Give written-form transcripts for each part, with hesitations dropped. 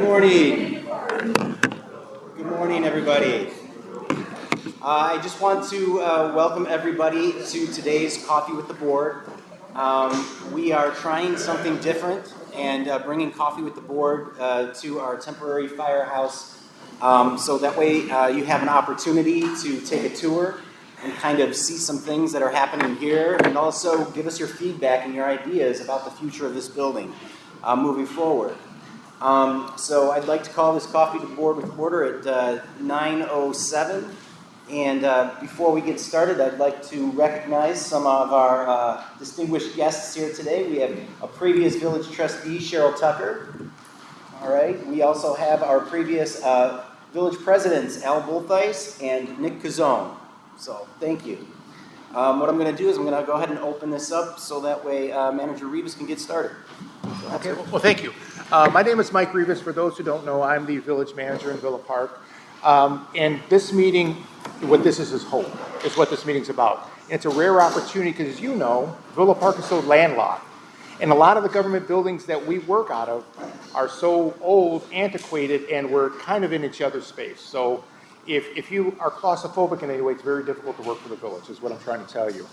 morning. Good morning, everybody. I just want to welcome everybody to today's Coffee with the Board. We are trying something different and bringing Coffee with the Board to our temporary firehouse, so that way you have an opportunity to take a tour and kind of see some things that are happening here, and also give us your feedback and your ideas about the future of this building moving forward. So I'd like to call this Coffee to Board with order at 9:07. And before we get started, I'd like to recognize some of our distinguished guests here today. We have a previous village trustee, Cheryl Tucker. All right. We also have our previous village presidents, Al Bultheis and Nick Kazone. So thank you. What I'm going to do is I'm going to go ahead and open this up so that way Manager Rivas can get started. Okay, well, thank you. My name is Mike Rivas. For those who don't know, I'm the village manager in Villa Park. And this meeting, what this is hope, is what this meeting's about. And it's a rare opportunity because, as you know, Villa Park is so landlocked. And a lot of the government buildings that we work out of are so old, antiquated, and we're kind of in each other's space. So if you are claustrophobic in any way, it's very difficult to work for the village, is what I'm trying to tell you.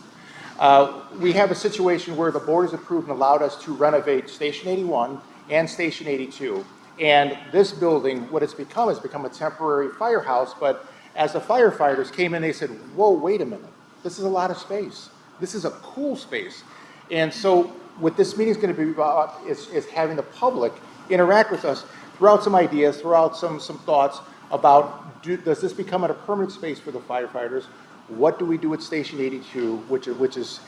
We have a situation where the board has approved and allowed us to renovate Station 81 and Station 82. And this building, what it's become, has become a temporary firehouse. But as the firefighters came in, they said, whoa, wait a minute. This is a lot of space. This is a cool space. And so what this meeting is going to be about is having the public interact with us, throw out some ideas, throw out some thoughts about, does this become a permanent space for the firefighters? What do we do at Station 82, which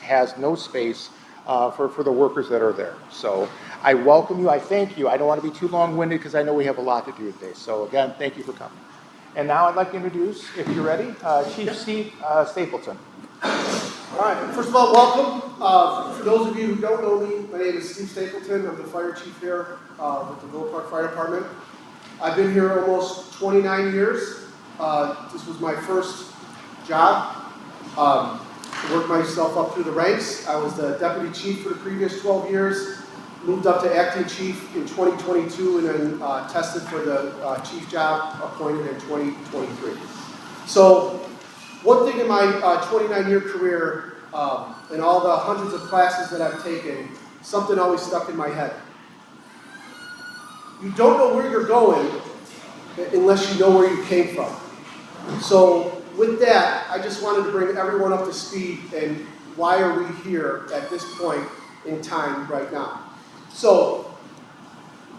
has no space for the workers that are there? So I welcome you. I thank you. I don't want to be too long-winded because I know we have a lot to do today. So again, thank you for coming. And now I'd like to introduce, if you're ready, Chief Steve Stapleton. All right. First of all, welcome. For those of you who don't know me, my name is Steve Stapleton. I'm the fire chief here with the Villa Park Fire Department. I've been here almost 29 years. This was my first job. Worked myself up through the ranks. I was the deputy chief for the previous 12 years, moved up to acting chief in 2022, and then tested for the chief job appointed in 2023. So one thing in my 29-year career, and all the hundreds of classes that I've taken, something always stuck in my head. You don't know where you're going unless you know where you came from. So with that, I just wanted to bring everyone up to speed and why are we here at this point in time right now. So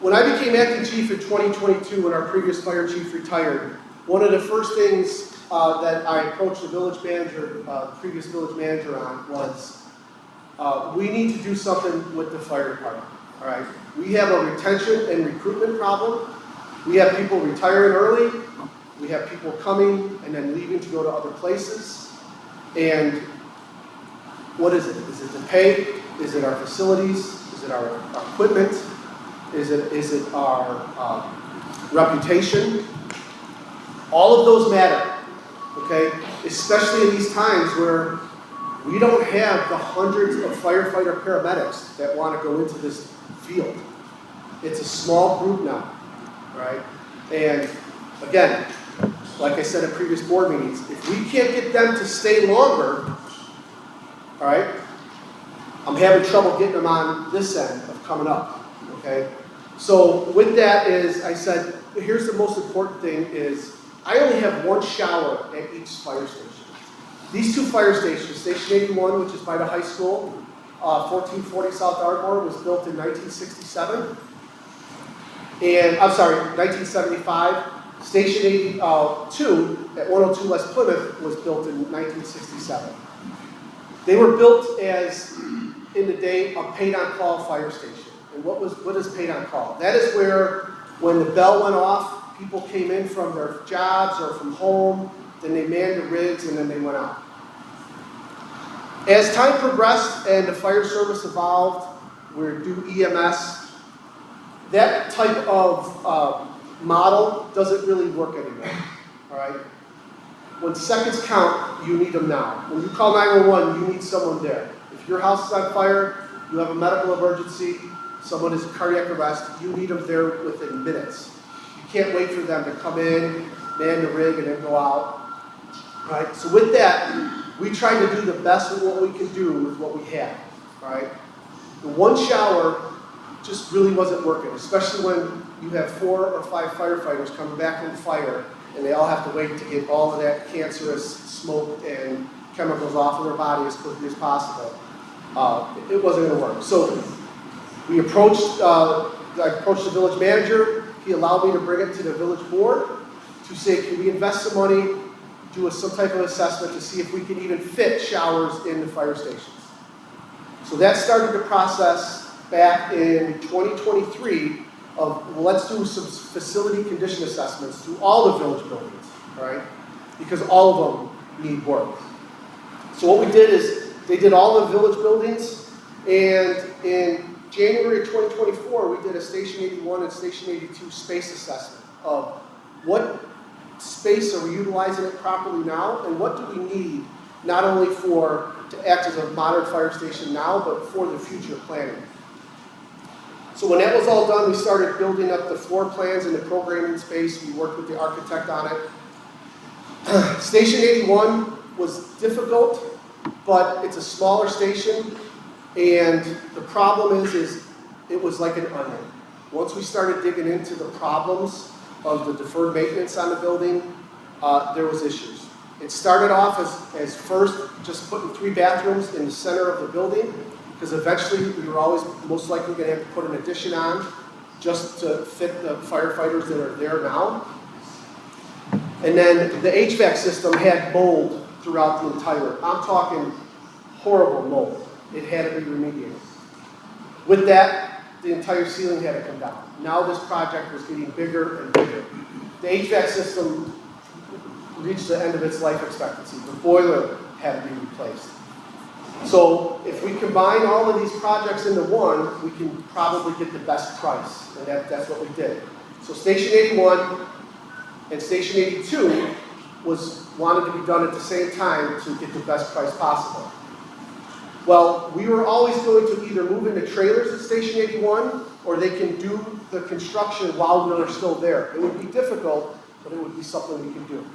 when I became acting chief in 2022, when our previous fire chief retired, one of the first things that I approached the village manager, previous village manager on was, we need to do something with the fire department, all right? We have a retention and recruitment problem. We have people retiring early. We have people coming and then leaving to go to other places. And what is it? Is it the pay? Is it our facilities? Is it our equipment? Is it our reputation? All of those matter, okay? Especially in these times where we don't have the hundreds of firefighter paramedics that want to go into this field. It's a small group now, right? And again, like I said at previous board meetings, if we can't get them to stay longer, all right, I'm having trouble getting them on this end of coming up, okay? So with that is, I said, here's the most important thing is, I only have one shower at each fire station. These two fire stations, Station 81, which is by the high school, 1440 South Ardmore, was built in 1967. And, I'm sorry, 1975. Station 82 at 102 West Plymouth was built in 1967. They were built as, in the day, a paid-on-call fire station. And what is paid-on-call? That is where, when the bell went off, people came in from their jobs or from home, then they manned the rigs, and then they went out. As time progressed and the fire service evolved, we're due EMS, that type of model doesn't really work anymore, all right? When seconds count, you need them now. When you call 911, you need someone there. If your house is on fire, you have a medical emergency, someone is in cardiac arrest, you need them there within minutes. can't wait for them to come in, man the rig, and then go out. Right? So with that, we tried to do the best with what we could do with what we had. Right? The one shower just really wasn't working, especially when you have 4 or 5 firefighters coming back from the fire, and they all have to wait to get all of that cancerous smoke and chemicals off of their body as quickly as possible. It wasn't going to work. So we approached, I approached the village manager. He allowed me to bring it to the village board to say, can we invest some money, do some type of assessment to see if we can even fit showers in the fire stations. So that started the process back in 2023 of, well, let's do some facility condition assessments through all the village buildings, right? Because all of them need work. So what we did is, they did all the village buildings, and in January of 2024, we did a Station 81 and Station 82 space assessment of what space are we utilizing it properly now, and what do we need not only to act as a modern fire station now, but for the future planning. So when that was all done, we started building up the floor plans and the programming space. We worked with the architect on it. Station 81 was difficult, but it's a smaller station, and the problem is it was like an onion. Once we started digging into the problems of the deferred maintenance on the building, there was issues. It started off as first just putting 3 bathrooms in the center of the building, because eventually we were always most likely going to have to put an addition on just to fit the firefighters that are there now. And then the HVAC system had mold throughout the entire, I'm talking horrible mold. It had to be remediated. With that, the entire ceiling had to come down. Now this project was getting bigger and bigger. The HVAC system reached the end of its life expectancy. The boiler had to be replaced. So if we combine all of these projects into one, we can probably get the best price, and that's what we did. So Station 81 and Station 82 wanted to be done at the same time to get the best price possible. Well, we were always going to either move into trailers at Station 81, or they can do the construction while they're still there. It would be difficult, but it would be something we could do.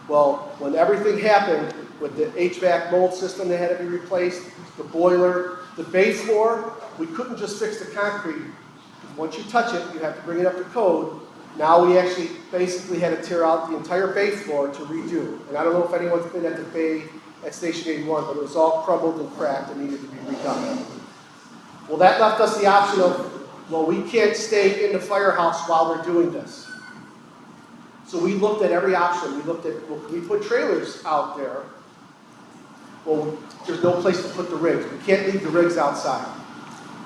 Well, when everything happened with the HVAC mold system that had to be replaced, the boiler, the bay floor, we couldn't just fix the concrete. Once you touch it, you have to bring it up to code. Now we actually basically had to tear out the entire bay floor to redo. And I don't know if anyone's been at the bay at Station 81, but it was all crumbled and cracked and needed to be redone. Well, that left us the option of, well, we can't stay in the firehouse while they're doing this. So we looked at every option. We looked at, well, can we put trailers out there? Well, there's no place to put the rigs. We can't leave the rigs outside.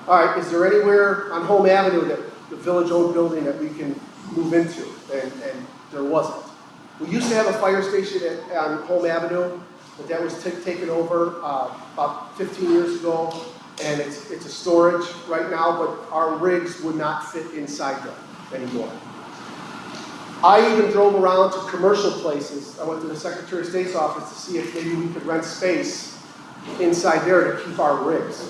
All right, is there anywhere on Home Avenue, that the village-owned building, that we can move into? And there wasn't. We used to have a fire station on Home Avenue, but that was taken over about 15 years ago, and it's a storage right now, but our rigs would not fit inside there anymore. I even drove around to commercial places. I went to the Secretary of State's office to see if maybe we could rent space inside there to keep our rigs.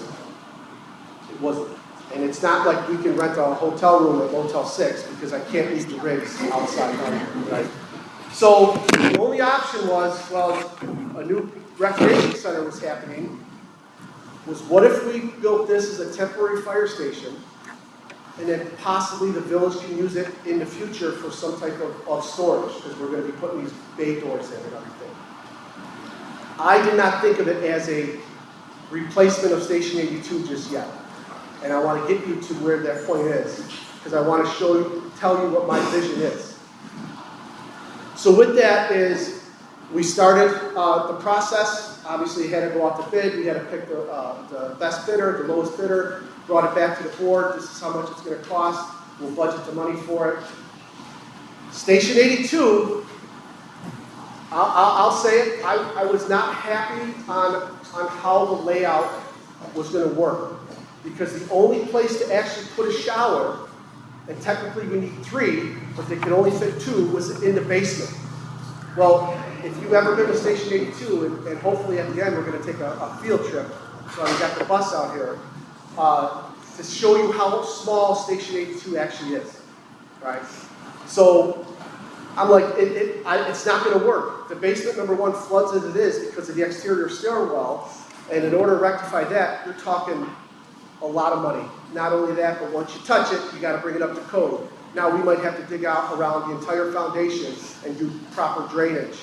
It wasn't. And it's not like we can rent a hotel room at Motel 6, because I can't leave the rigs outside, right? So the only option was, well, a new recreation center was happening, was what if we built this as a temporary fire station, and then possibly the village can use it in the future for some type of storage, because we're going to be putting these bay doors in and everything. I did not think of it as a replacement of Station 82 just yet. And I want to get you to where that point is, because I want to tell you what my vision is. So with that is, we started the process. Obviously, it had to go out to bid. We had to pick the best bidder, the lowest bidder, brought it back to the board. This is how much it's going to cost. We'll budget the money for it. Station 82, I'll say it, I was not happy on how the layout was going to work. Because the only place to actually put a shower, and technically we need 3, but they could only fit 2, was in the basement. Well, if you've ever been to Station 82, and hopefully at the end we're going to take a field trip, so we got the bus out here, to show you how small Station 82 actually is, right? So I'm like, it's not gonna work. The basement, number one, floods as it is because of the exterior stairwell. And in order to rectify that, you're talking a lot of money. Not only that, but once you touch it, you gotta bring it up to code. Now we might have to dig out around the entire foundation and do proper drainage.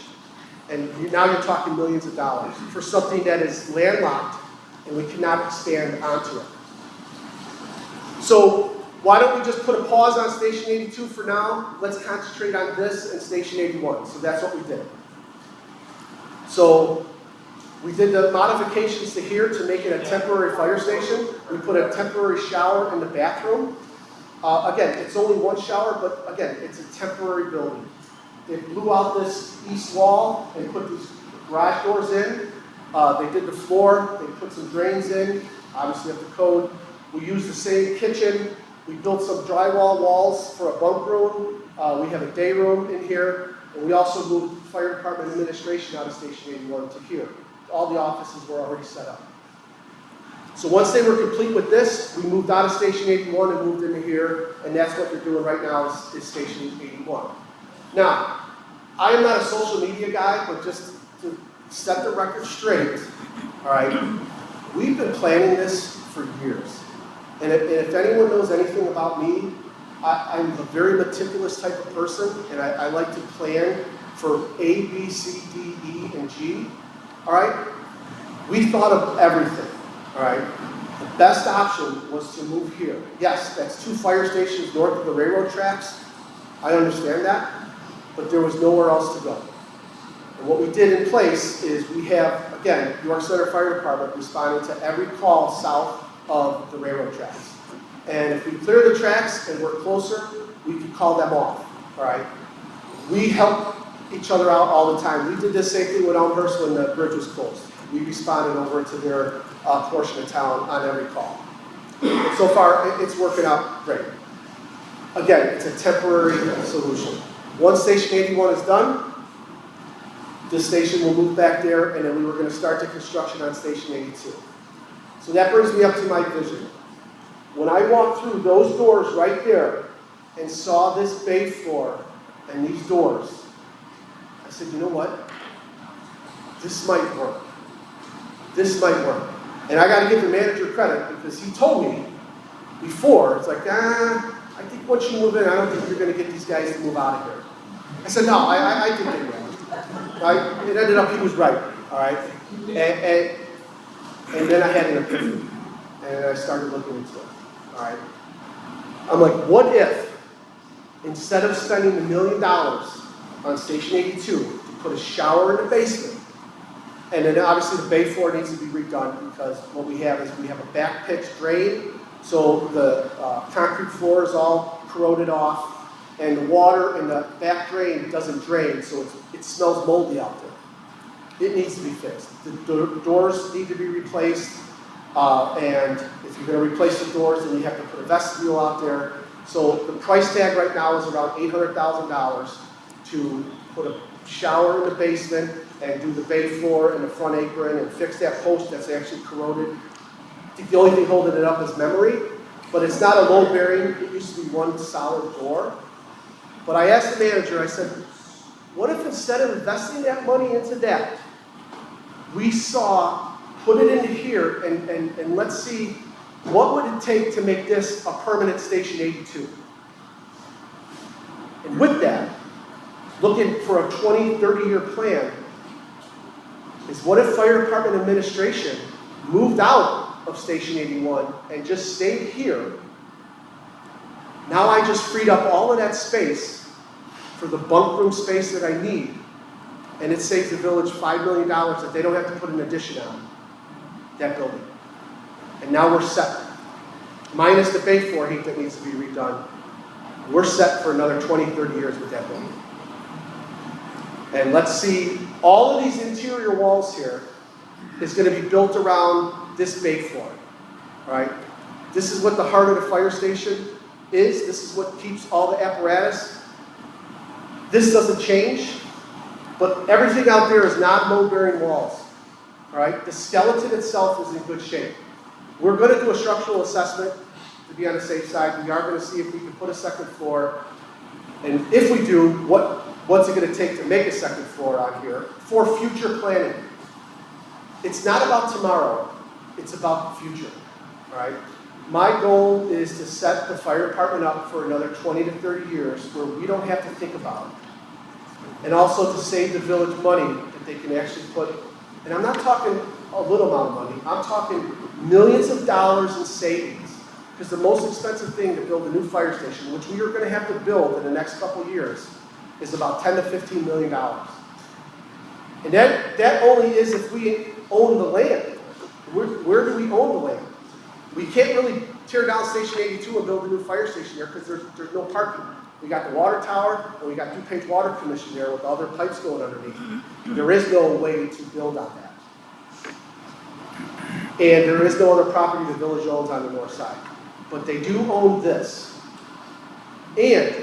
And now you're talking millions of dollars for something that is landlocked and we cannot expand onto it. So why don't we just put a pause on Station 82 for now? Let's concentrate on this and Station 81. So that's what we did. So we did the modifications to here to make it a temporary fire station. We put a temporary shower in the bathroom. Again, it's only one shower, but again, it's a temporary building. They blew out this east wall and put these garage doors in. They did the floor. They put some drains in, obviously up to code. We used the same kitchen. We built some drywall walls for a bunk room. We have a day room in here. And we also moved fire department administration out of Station 81 to here. All the offices were already set up. So once they were complete with this, we moved out of Station 81 and moved into here. And that's what they're doing right now is Station 81. Now, I am not a social media guy, but just to set the record straight, all right, we've been planning this for years. And if anyone knows anything about me, I'm a very meticulous type of person, and I like to plan for A, B, C, D, E, and G, all right? We thought of everything, all right? The best option was to move here. Yes, that's 2 fire stations north of the railroad tracks. I understand that, but there was nowhere else to go. And what we did in place is we have, again, York Center Fire Department responding to every call south of the railroad tracks. And if we clear the tracks and we're closer, we can call them off, all right? We help each other out all the time. We did the same thing with Elmhurst when the bridge was closed. We responded over to their portion of town on every call. And so far, it's working out great. Again, it's a temporary solution. Once Station 81 is done, this station will move back there, and then we were going to start the construction on Station 82. So that brings me up to my vision. When I walked through those doors right there and saw this bay floor and these doors, I said, you know what? This might work. This might work. And I got to give the manager credit because he told me before, it's like, I think once you move in, I don't think you're going to get these guys to move out of here. I said, no, I think they will. Right? It ended up he was right, all right? And then I had an epiphany, and I started looking into it, all right? I'm like, what if, instead of spending $1 million on Station 82 to put a shower in the basement, and then obviously the bay floor needs to be redone because what we have is we have a back pitch drain, so the concrete floor is all corroded off, and the water in the back drain doesn't drain, so it smells moldy out there. It needs to be fixed. The doors need to be replaced, and if you're going to replace the doors, then you have to put a vestibule out there. So the price tag right now is around $800,000 to put a shower in the basement and do the bay floor and the front apron and fix that post that's actually corroded. I think the only thing holding it up is memory, but it's not a load bearing. It used to be one solid door. But I asked the manager, I said, what if instead of investing that money into that, we put it into here and let's see, what would it take to make this a permanent Station 82? And with that, looking for a 20, 30-year plan, is what if Fire Department Administration moved out of Station 81 and just stayed here? Now I just freed up all of that space for the bunk room space that I need, and it saves the village $5 million that they don't have to put an addition on that building. And now we're set. Minus the bay floor heat that needs to be redone. We're set for another 20, 30 years with that building. And let's see, all of these interior walls here is going to be built around this bay floor. All right? This is what the heart of the fire station is. This is what keeps all the apparatus. This doesn't change, but everything out there is not load-bearing walls. All right? The skeleton itself is in good shape. We're going to do a structural assessment to be on the safe side. We are going to see if we can put a second floor. And if we do, what's it going to take to make a second floor on here for future planning? It's not about tomorrow, it's about the future, all right? My goal is to set the fire department up for another 20 to 30 years where we don't have to think about it. And also to save the village money that they can actually put, and I'm not talking a little amount of money, I'm talking millions of dollars in savings. Because the most expensive thing to build a new fire station, which we are going to have to build in the next couple of years, is about $10 to $15 million. And that only is if we own the land. Where do we own the land? We can't really tear down Station 82 and build a new fire station there because there's no parking. We got the water tower, and we got DuPage Water Commission there with other pipes going underneath. There is no way to build on that. And there is no other property the village owns on the north side. But they do own this. And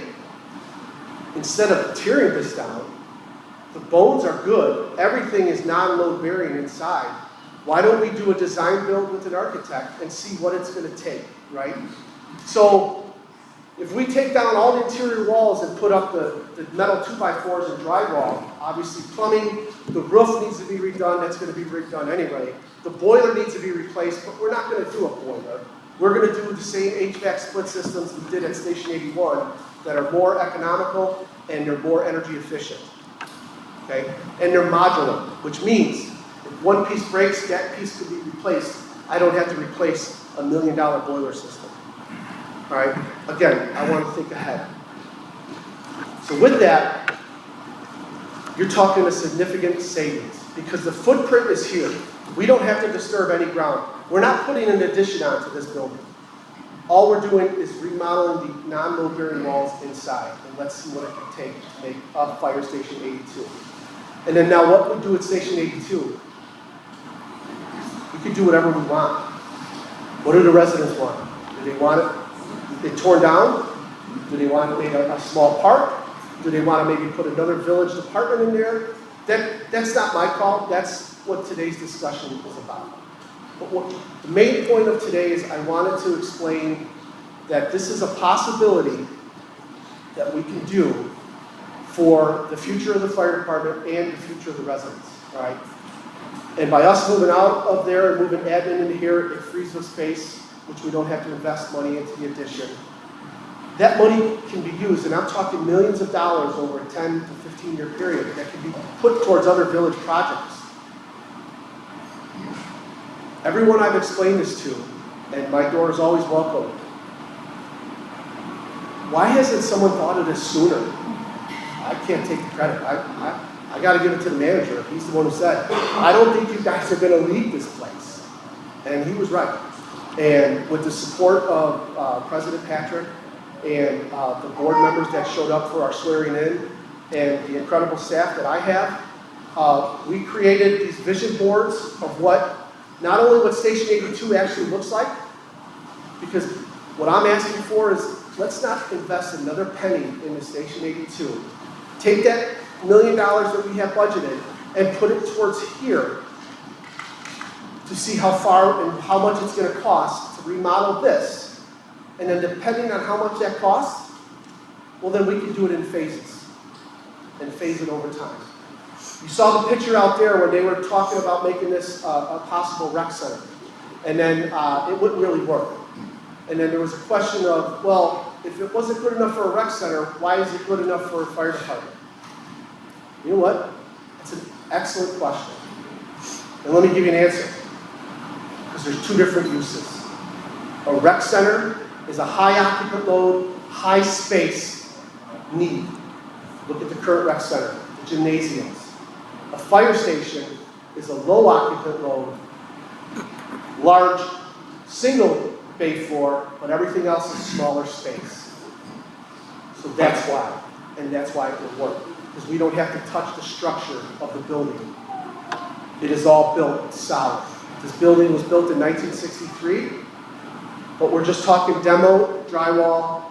instead of tearing this down, the bones are good. Everything is non-load bearing inside. Why don't we do a design build with an architect and see what it's going to take, right? So if we take down all the interior walls and put up the metal 2x4s and drywall, obviously plumbing, the roof needs to be redone. That's going to be redone anyway. The boiler needs to be replaced, but we're not going to do a boiler. We're going to do the same HVAC split systems we did at Station 81 that are more economical and they're more energy efficient. Okay? And they're modular, which means if one piece breaks, that piece could be replaced. I don't have to replace a $1 million boiler system. All right? Again, I want to think ahead. So with that, you're talking a significant savings because the footprint is here. We don't have to disturb any ground. We're not putting an addition onto this building. All we're doing is remodeling the non-load bearing walls inside. And let's see what it can take to make up Fire Station 82. And then now what we do at Station 82, we can do whatever we want. What do the residents want? Do they want it torn down? Do they want it made a small park? Do they want to maybe put another village department in there? That's not my call. That's what today's discussion is about. But the main point of today is I wanted to explain that this is a possibility that we can do for the future of the fire department and the future of the residents, right? And by us moving out of there and moving admin into here, it frees up space, which we don't have to invest money into the addition. That money can be used, and I'm talking millions of dollars over a 10 to 15-year period that can be put towards other village projects. Everyone I've explained this to, and my door is always welcome, why hasn't someone thought of this sooner? I can't take the credit. I got to give it to the manager. He's the one who said, I don't think you guys are going to leave this place. And he was right. And with the support of President Patrick and the board members that showed up for our swearing in and the incredible staff that I have, we created these vision boards of not only what Station 82 actually looks like, because what I'm asking for is let's not invest another penny into Station 82. Take that $1 million that we have budgeted and put it towards here to see how far and how much it's going to cost to remodel this. And then depending on how much that costs, well then we can do it in phases and phase it over time. You saw the picture out there when they were talking about making this a possible rec center. And then it wouldn't really work. And then there was a question of, well, if it wasn't good enough for a rec center, why is it good enough for a fire department? You know what? That's an excellent question. And let me give you an answer. Because there's two different uses. A rec center is a high occupant load, high space need. Look at the current rec center, the gymnasiums. A fire station is a low occupant load, large, single bay floor, but everything else is smaller space. So that's why, and that's why it will work. Because we don't have to touch the structure of the building. It is all built solid. This building was built in 1963, but we're just talking demo, drywall,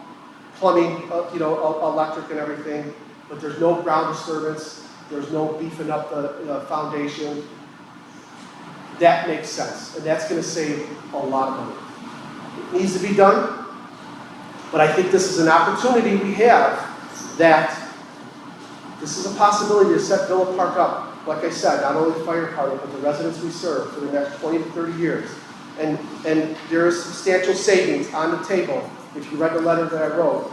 plumbing, electric and everything, but there's no ground disturbance. There's no beefing up the foundation. That makes sense, and that's going to save a lot of money. It needs to be done, but I think this is an opportunity we have that this is a possibility to set Villa Park up, like I said, not only the fire department, but the residents we serve for the next 20 to 30 years. And there is substantial savings on the table. If you read the letter that I wrote,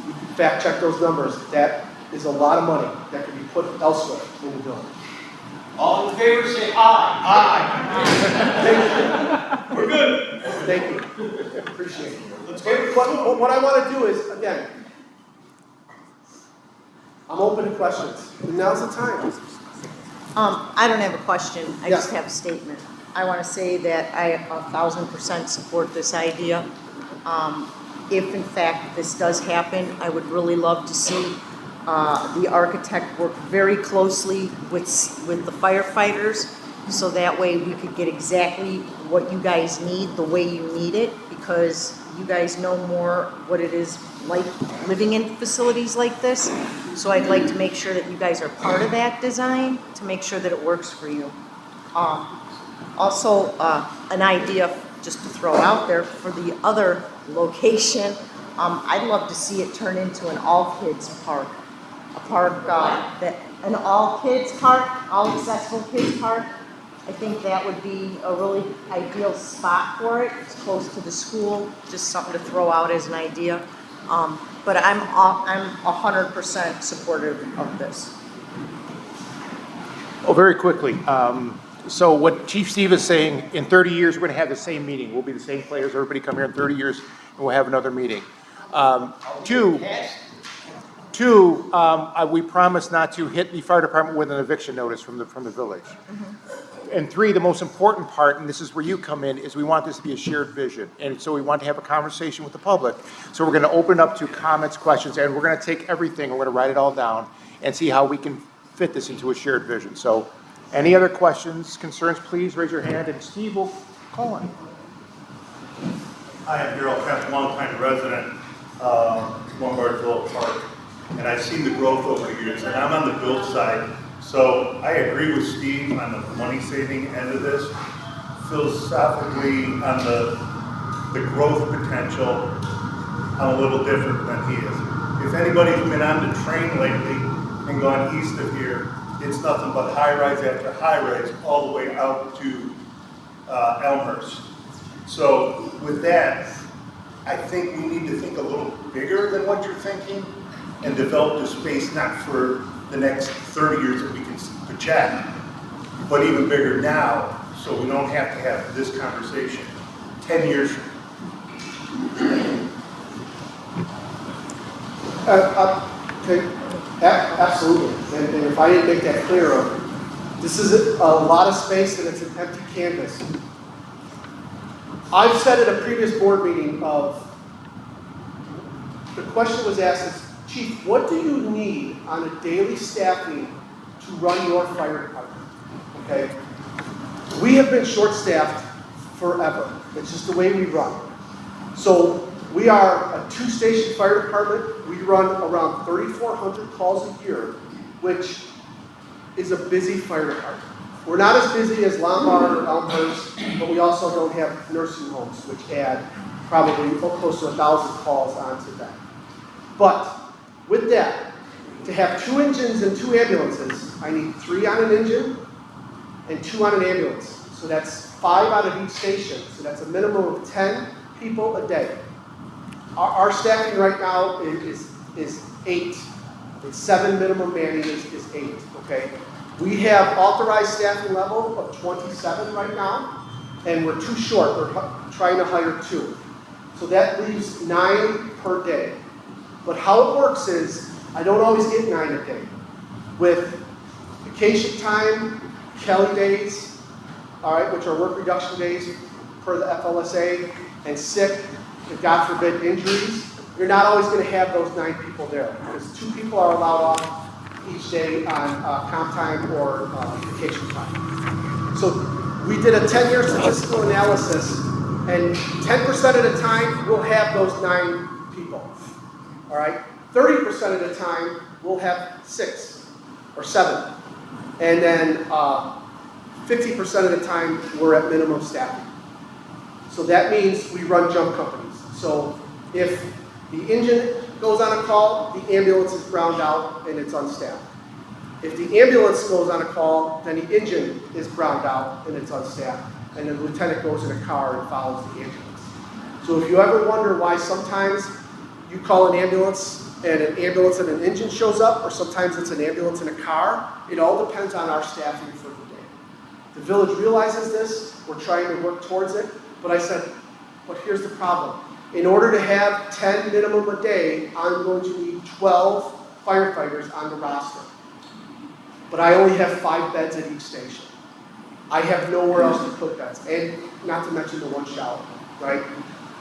you can fact check those numbers. That is a lot of money that could be put elsewhere in the village. All in favor, say aye. Thank you. We're good. Thank you. Appreciate it. Let's go. But what I want to do is, again, I'm open to questions. Now's the time. I don't have a question, I Yes. just have a statement. I want to say that I 1,000% support this idea. If in fact this does happen, I would really love to see the architect work very closely with the firefighters, so that way we could get exactly what you guys need, the way you need it, because you guys know more what it is like living in facilities like this. So I'd like to make sure that you guys are part of that design to make sure that it works for you. Also, an idea just to throw out there for the other location, I'd love to see it turn into an all-kids park. A park an all-kids park, all-accessible kids park. I think that would be a really ideal spot for it. It's close to the school, just something to throw out as an idea. But I'm 100% supportive of this. Oh, very quickly. So what Chief Steve is saying, in 30 years, we're going to have the same meeting. We'll be the same players. Everybody come here in 30 years, and we'll have another meeting. Two, we promise not to hit the fire department with an eviction notice from the village. And three, the most important part, and this is where you come in, is we want this to be a shared vision. And so we want to have a conversation with the public. So we're going to open up to comments, questions, and we're going to take everything, we're going to write it all down and see how we can fit this into a shared vision. So any other questions, concerns, please raise your hand and Steve will call on you. Hi, I'm Daryl Kemp, longtime resident, Lombardville Park, and I've seen the growth over the years, and I'm on the build side, so I agree with Steve on the money-saving end of this. Philosophically, on the growth potential, I'm a little different than he is. If anybody's been on the train lately and gone east of here, it's nothing but high-rise after high-rise all the way out to Elmhurst. So with that, I think we need to think a little bigger than what you're thinking and develop the space not for the next 30 years that we can project, but even bigger now, so we don't have to have this conversation 10 years from now. Okay, absolutely. And if I didn't make that clear, this is a lot of space and it's an empty canvas. I've said at a previous board meeting the question was asked is, Chief, what do you need on a daily staffing to run your fire department? Okay? We have been short-staffed forever. It's just the way we run. So we are a 2-station fire department. We run around 3,400 calls a year, which is a busy fire department. We're not as busy as Lombard or Elmhurst, but we also don't have nursing homes, which add probably close to 1,000 calls onto them. But with that, to have 2 engines and 2 ambulances, I need 3 on an engine and 2 on an ambulance. So that's 5 out of each station. So that's a minimum of 10 people a day. Our staffing right now is 8. It's 7 minimum manning is 8, okay? We have authorized staffing level of 27 right now, and we're too short. We're trying to hire 2. So that leaves 9 per day. But how it works is, I don't always get 9 a day. With vacation time, Kelly days, all right, which are work reduction days per the FLSA, and sick, and God forbid injuries, you're not always going to have those 9 people there, because 2 people are allowed off each day on comp time or vacation time. So we did a 10-year statistical analysis, and 10% of the time we'll have those 9 people. All right, 30% of the time we'll have 6 or 7, and then 50% of the time we're at minimum staffing. So that means we run jump companies. So if the engine goes on a call, the ambulance is browned out and it's unstaffed. If the ambulance goes on a call, then the engine is browned out and it's unstaffed, and the lieutenant goes in a car and follows the ambulance. So if you ever wonder why sometimes you call an ambulance and an engine shows up, or sometimes it's an ambulance in a car, it all depends on our staffing for the day. The village realizes this, we're trying to work towards it, but I said, but here's the problem. In order to have 10 minimum a day, I'm going to need 12 firefighters on the roster. But I only have 5 beds at each station. I have nowhere else to put beds, and not to mention the 1 shower, right?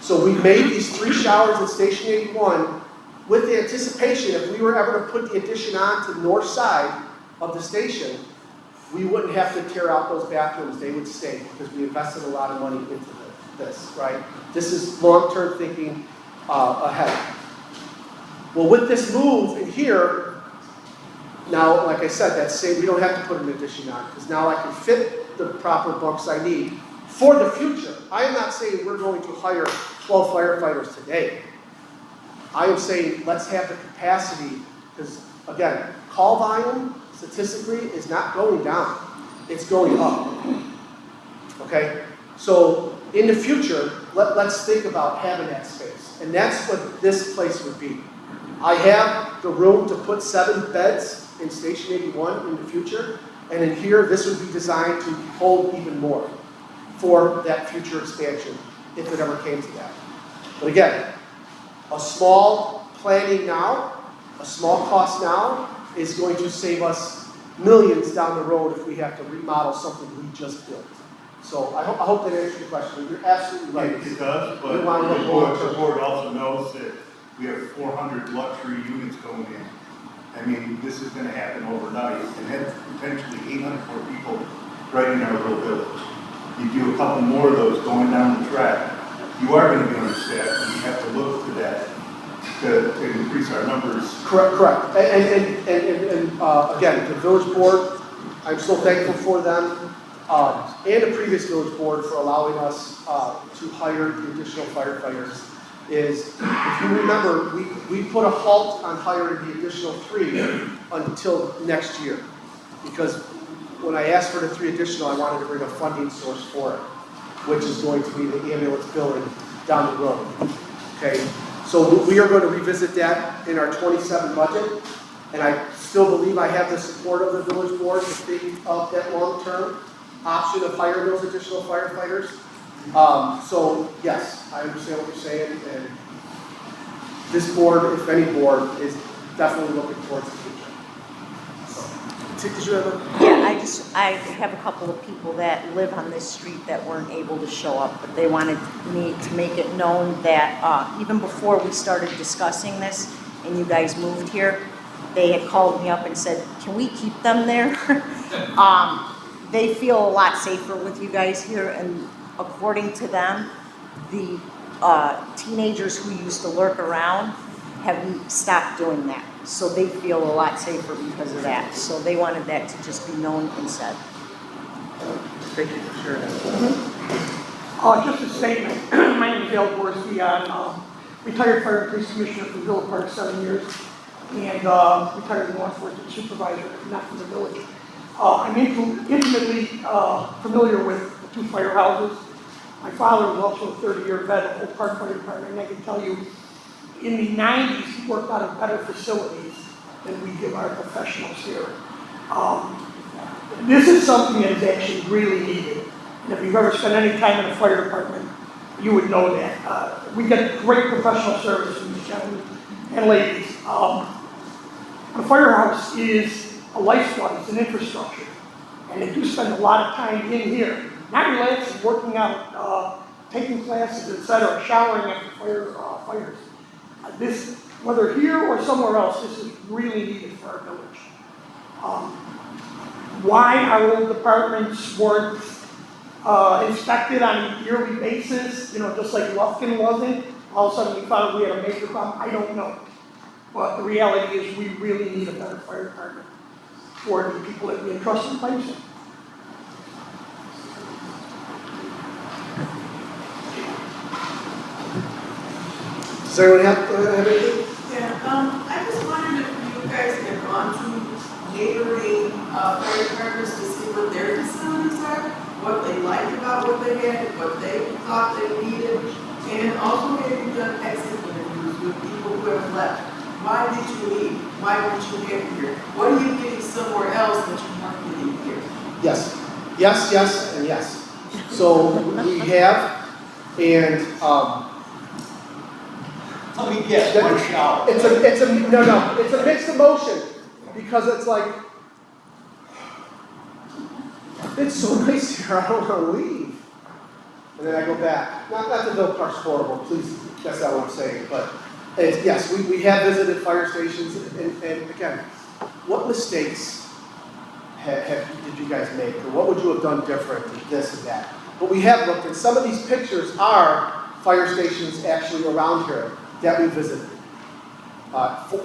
So we made these 3 showers at Station 81 with the anticipation if we were ever to put the addition on to the north side of the station, we wouldn't have to tear out those bathrooms, they would stay, because we invested a lot of money into this, right? This is long-term thinking ahead. Well, with this move in here, now, like I said, that's saying we don't have to put an addition on, because now I can fit the proper bunks I need for the future. I am not saying we're going to hire 12 firefighters today. I am saying let's have the capacity, because again, call volume statistically is not going down, it's going up. Okay? So in the future, let's think about having that space. And that's what this place would be. I have the room to put 7 beds in Station 81 in the future, and in here, this would be designed to hold even more for that future expansion, if it ever came to that. But again, a small planning now, a small cost now, is going to save us millions down the road if we have to remodel something we just built. So I hope that answers your question. You're absolutely right. It does, but We want to the look board, also knows that we have 400 luxury units going in. I mean, this is gonna happen overnight, and then potentially 800 more people right in our little village. You do a couple more of those going down the track, you are gonna be understaffed, and you have to look to that to increase our numbers. Correct. And again, the village board, I'm so thankful for them, and the previous village board for allowing us to hire the additional firefighters. Is, if you remember, we put a halt on hiring the additional 3 until next year. Because when I asked for the 3 additional, I wanted to bring a funding source for it, which is going to be the ambulance billing down the road. Okay, so we are going to revisit that in our 27 budget, and I still believe I have the support of the village board to think of that long-term option of hiring those additional firefighters. So yes, I understand what you're saying, and this board, if any board, is definitely looking towards the future. So, did you have a? Yeah, I have a couple of people that live on this street that weren't able to show up, but they wanted me to make it known that even before we started discussing this and you guys moved here, they had called me up and said, can we keep them there? They feel a lot safer with you guys here, and according to them, the teenagers who used to lurk around have stopped doing that. So they feel a lot safer because of that. So they wanted that to just be known and said. Thank you for sharing that. Just a statement. My name is Al Gorski. I'm retired fire and police commissioner from Villa Park 7 years, and retired law enforcement supervisor, not from the village. I'm intimately familiar with the 2 firehouses. My father was also a 30-year vet of Oak Park Fire Department, and I can tell you, in the 90s, he worked out of better facilities than we give our professionals here. This is something that is actually really needed. And if you've ever spent any time in a fire department, you would know that. We get great professional service from these gentlemen and ladies. The firehouse is a lifeblood, it's an infrastructure. And they do spend a lot of time in here, not relaxing, working out, taking classes, etc., showering after fires. This, whether here or somewhere else, this is really needed for our village. Why our old departments weren't inspected on a yearly basis, just like Lufkin wasn't, all of a sudden we found we had a major problem, I don't know. But the reality is we really need a better fire department for the people that we entrust in place. Does anyone have anything? Yeah, I just wondered if you guys had gone to neighboring fire departments to see what their facilities are, what they liked about what they had, what they thought they needed, and also maybe done exit interviews with people who have left. Why did you leave? Why weren't you happy here? What are you getting somewhere else that you weren't getting here? Yes, yes, yes, and yes. So we have, and Let me guess, one shower. it's a mixed emotion, because it's like, it's so nice here, I don't want to leave. And then I go back. Not that the Villa Park's horrible, please, that's not what I'm saying, but it's, yes, we have visited fire stations, and again, what mistakes did you guys make, or what would you have done different, this and that? But we have looked, and some of these pictures are fire stations actually around here that we visited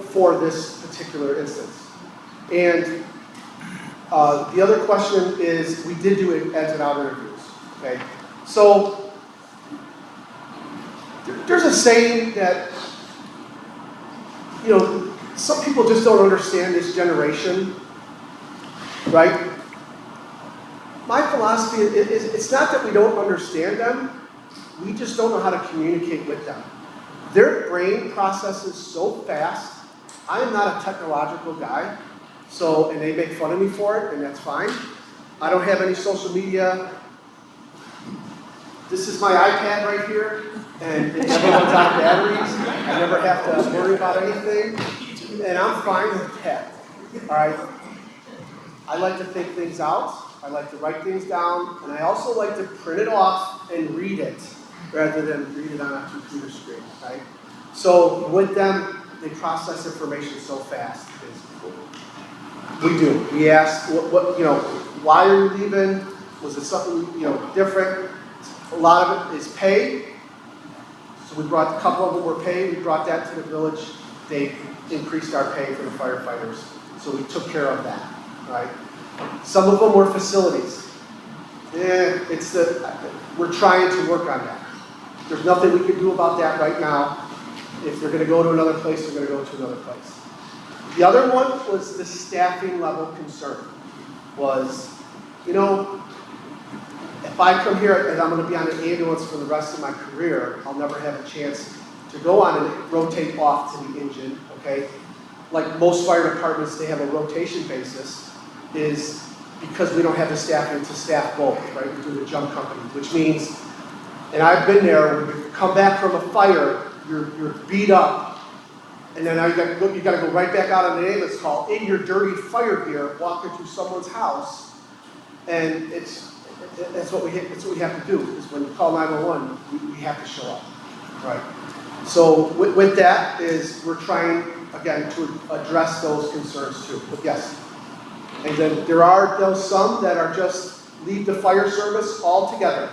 for this particular instance. And the other question is, we did do exit out interviews, okay? So, there's a saying that, you know, some people just don't understand this generation, right? My philosophy is, it's not that we don't understand them, we just don't know how to communicate with them. Their brain processes so fast. I am not a technological guy, so, and they make fun of me for it, and that's fine. I don't have any social media. This is my iPad right here, and it never runs out of batteries. I never have to worry about anything, and I'm fine with that, all right? I like to think things out, I like to write things down, and I also like to print it off and read it, rather than read it on a computer screen, right? So with them, they process information so fast. We do. We ask, what you know, why are you leaving? Was it something, you know, different? A lot of it is pay. So we brought, a couple of them were paid. We brought that to the village. They increased our pay for the firefighters. So we took care of that, right? Some of them were facilities. We're trying to work on that. There's nothing we can do about that right now. If they're going to go to another place, they're going to go to another place. The other one was the staffing level concern. Was, you know, if I come here and I'm going to be on an ambulance for the rest of my career, I'll never have a chance to go on and rotate off to the engine, okay? Like most fire departments, they have a rotation basis, is because we don't have the staffing to staff both, right? We do the jump company, which means, and I've been there, when you come back from a fire, you're beat up, and then now you got to go right back out on the ambulance call in your dirty fire gear, walking through someone's house, and that's what we have to do. Is when you call 911, we have to show up, right? So with that is we're trying again to address those concerns too. But yes, and then there are some that are just leave the fire service altogether,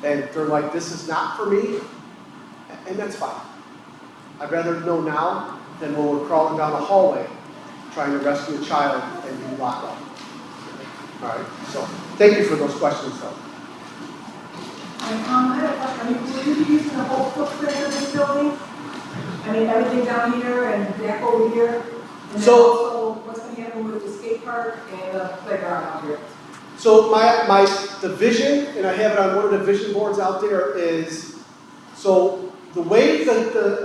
and they're like, this is not for me. And that's fine. I'd rather know now than when we're crawling down a hallway trying to rescue a child and be locked up. All right, so thank you for those questions, though. I have a question. I mean, will you be using the whole footprint of this building? I mean, everything down here and back over here? And then So- also, what's going to happen with the skate park and the playground out here? So the vision, and I have it on one of the vision boards out there, is, so the way that the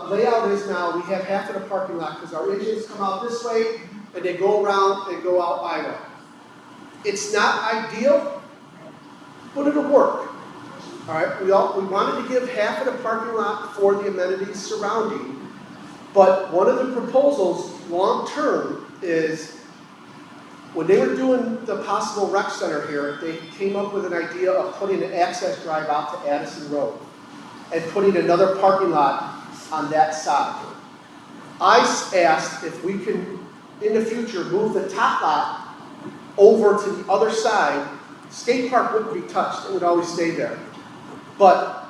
layout is now, we have half of the parking lot because our engines come out this way and they go around and go out Iowa. It's not ideal, but it'll work. All right, we wanted to give half of the parking lot for the amenities surrounding, but one of the proposals long term is, when they were doing the possible rec center here, they came up with an idea of putting an access drive out to Addison Road and putting another parking lot on that side. I asked if we can, in the future, move the top lot over to the other side. Skate park wouldn't be touched, it would always stay there. But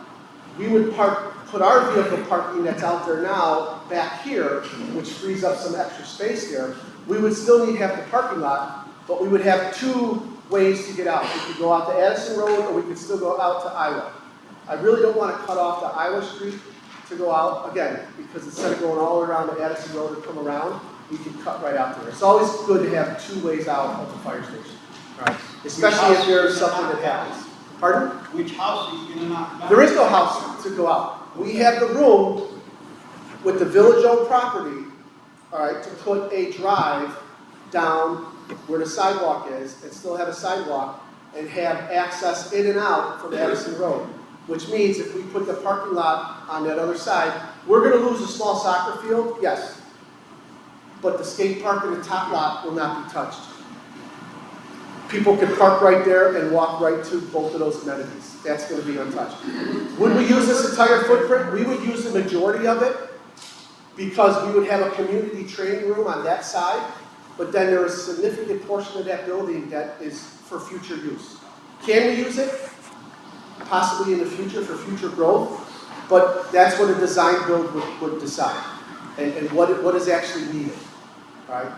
we would put our vehicle parking that's out there now back here, which frees up some extra space there. We would still need half the parking lot, but we would have two ways to get out. We could go out to Addison Road, or we could still go out to Iowa. I really don't want to cut off the Iowa Street to go out, again, because instead of going all around the Addison Road and come around, we can cut right out there. It's always good to have 2 ways out of the fire station, right? Especially if there's something that happens. Pardon? Which house are you gonna knock down? There is no house to go out. We have the room with the village-owned property, all right, to put a drive down where the sidewalk is and still have a sidewalk and have access in and out from Addison Road. Which means if we put the parking lot on that other side, we're gonna lose a small soccer field, yes. But the skate park in the top lot will not be touched. People can park right there and walk right to both of those amenities. That's gonna be untouched. Would we use this entire footprint? We would use the majority of it because we would have a community training room on that side, but then there is a significant portion of that building that is for future use. Can we use it? Possibly in the future for future growth, but that's what a design build would decide, and what is actually needed, right?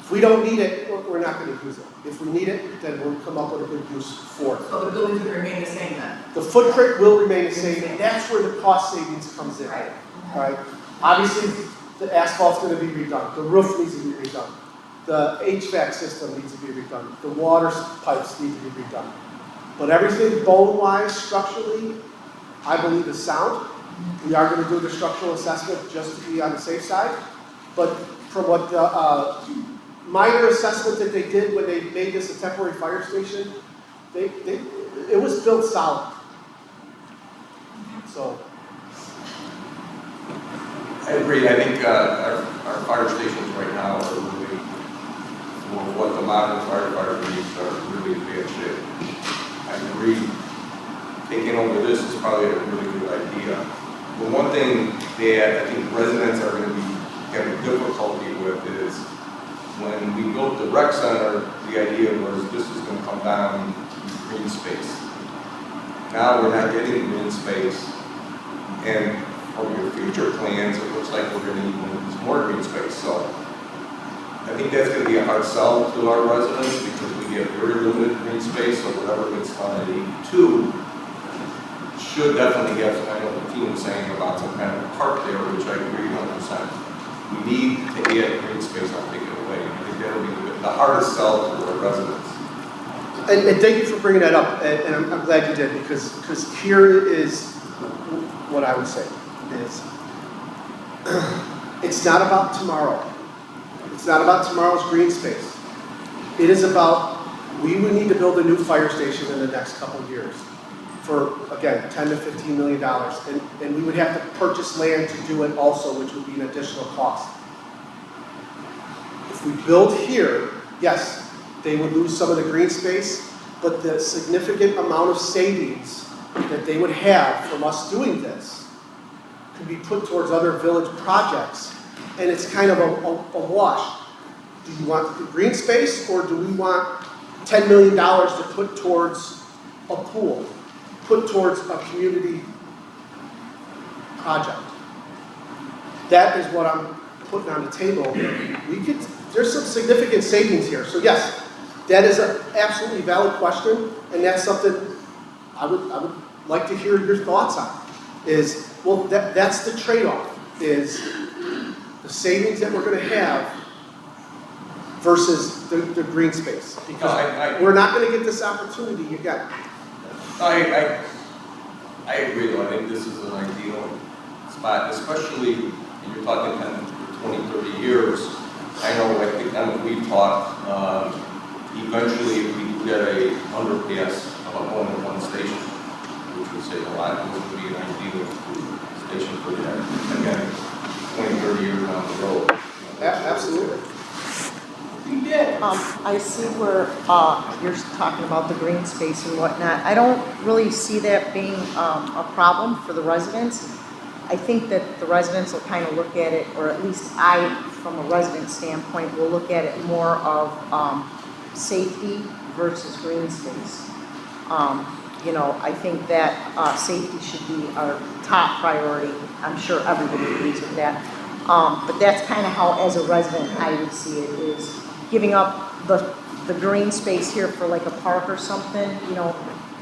If we don't need it, we're not gonna use it. If we need it, then we'll come up with a good use for it. So the buildings will remain the same then? The footprint will remain the same, and that's where the cost savings comes in, right? Obviously, the asphalt's gonna be redone, the roof needs to be redone, the HVAC system needs to be redone, the water pipes need to be redone. But everything bone-wise, structurally, I believe is sound. We are gonna do the structural assessment just to be on the safe side. But from what the minor assessment that they did when they made this a temporary fire station, it was built solid. So. I agree. I think our fire stations right now are really, for what the modern firefighter needs, are really in bad shape. I agree. Taking over this is probably a really good idea. But one thing that I think residents are going to be having difficulty with is when we built the rec center, the idea was this is going to come down green space. Now we're not getting green space, and for your future plans, it looks like we're going to need more green space. So I think that's going to be a hard sell to our residents because we get very limited green space, so whatever gets done at 82 should definitely have, I know the team was saying about some kind of park there, which I agree 100%. We need to add green space, I'll take it away. I think that'll be the hardest sell to our residents. And thank you for bringing that up, and I'm glad you did, because here is what I would say is, it's not about tomorrow. It's not about tomorrow's green space. It is about, we would need to build a new fire station in the next couple of years for, again, $10 to $15 million. And we would have to purchase land to do it also, which would be an additional cost. If we build here, yes, they would lose some of the green space, but the significant amount of savings that they would have from us doing this could be put towards other village projects. And it's kind of a wash. Do you want the green space, or do we want $10 million to put towards a pool, put towards a community project? That is what I'm putting on the table. There's some significant savings here. So yes, that is an absolutely valid question, and that's something I would like to hear your thoughts on. Is, well, that's the trade-off, is the savings that we're going to have versus the green space. Because we're not going to get this opportunity again. I agree, though. I think this is an ideal spot, especially when you're talking 10, 20, 30 years. I know, I think, we've talked, eventually if we do get a underpass about going to one station, which would save a lot, it would be an ideal station for that. Again, 20, 30 years down the road. Absolutely. You did. I see where you're talking about the green space and whatnot. I don't really see that being a problem for the residents. I think that the residents will kind of look at it, or at least I, from a resident standpoint, will look at it more of safety versus green space. You know, I think that safety should be our top priority. I'm sure everybody agrees with that. But that's kind of how, as a resident, I would see it, is giving up the green space here for like a park or something, you know,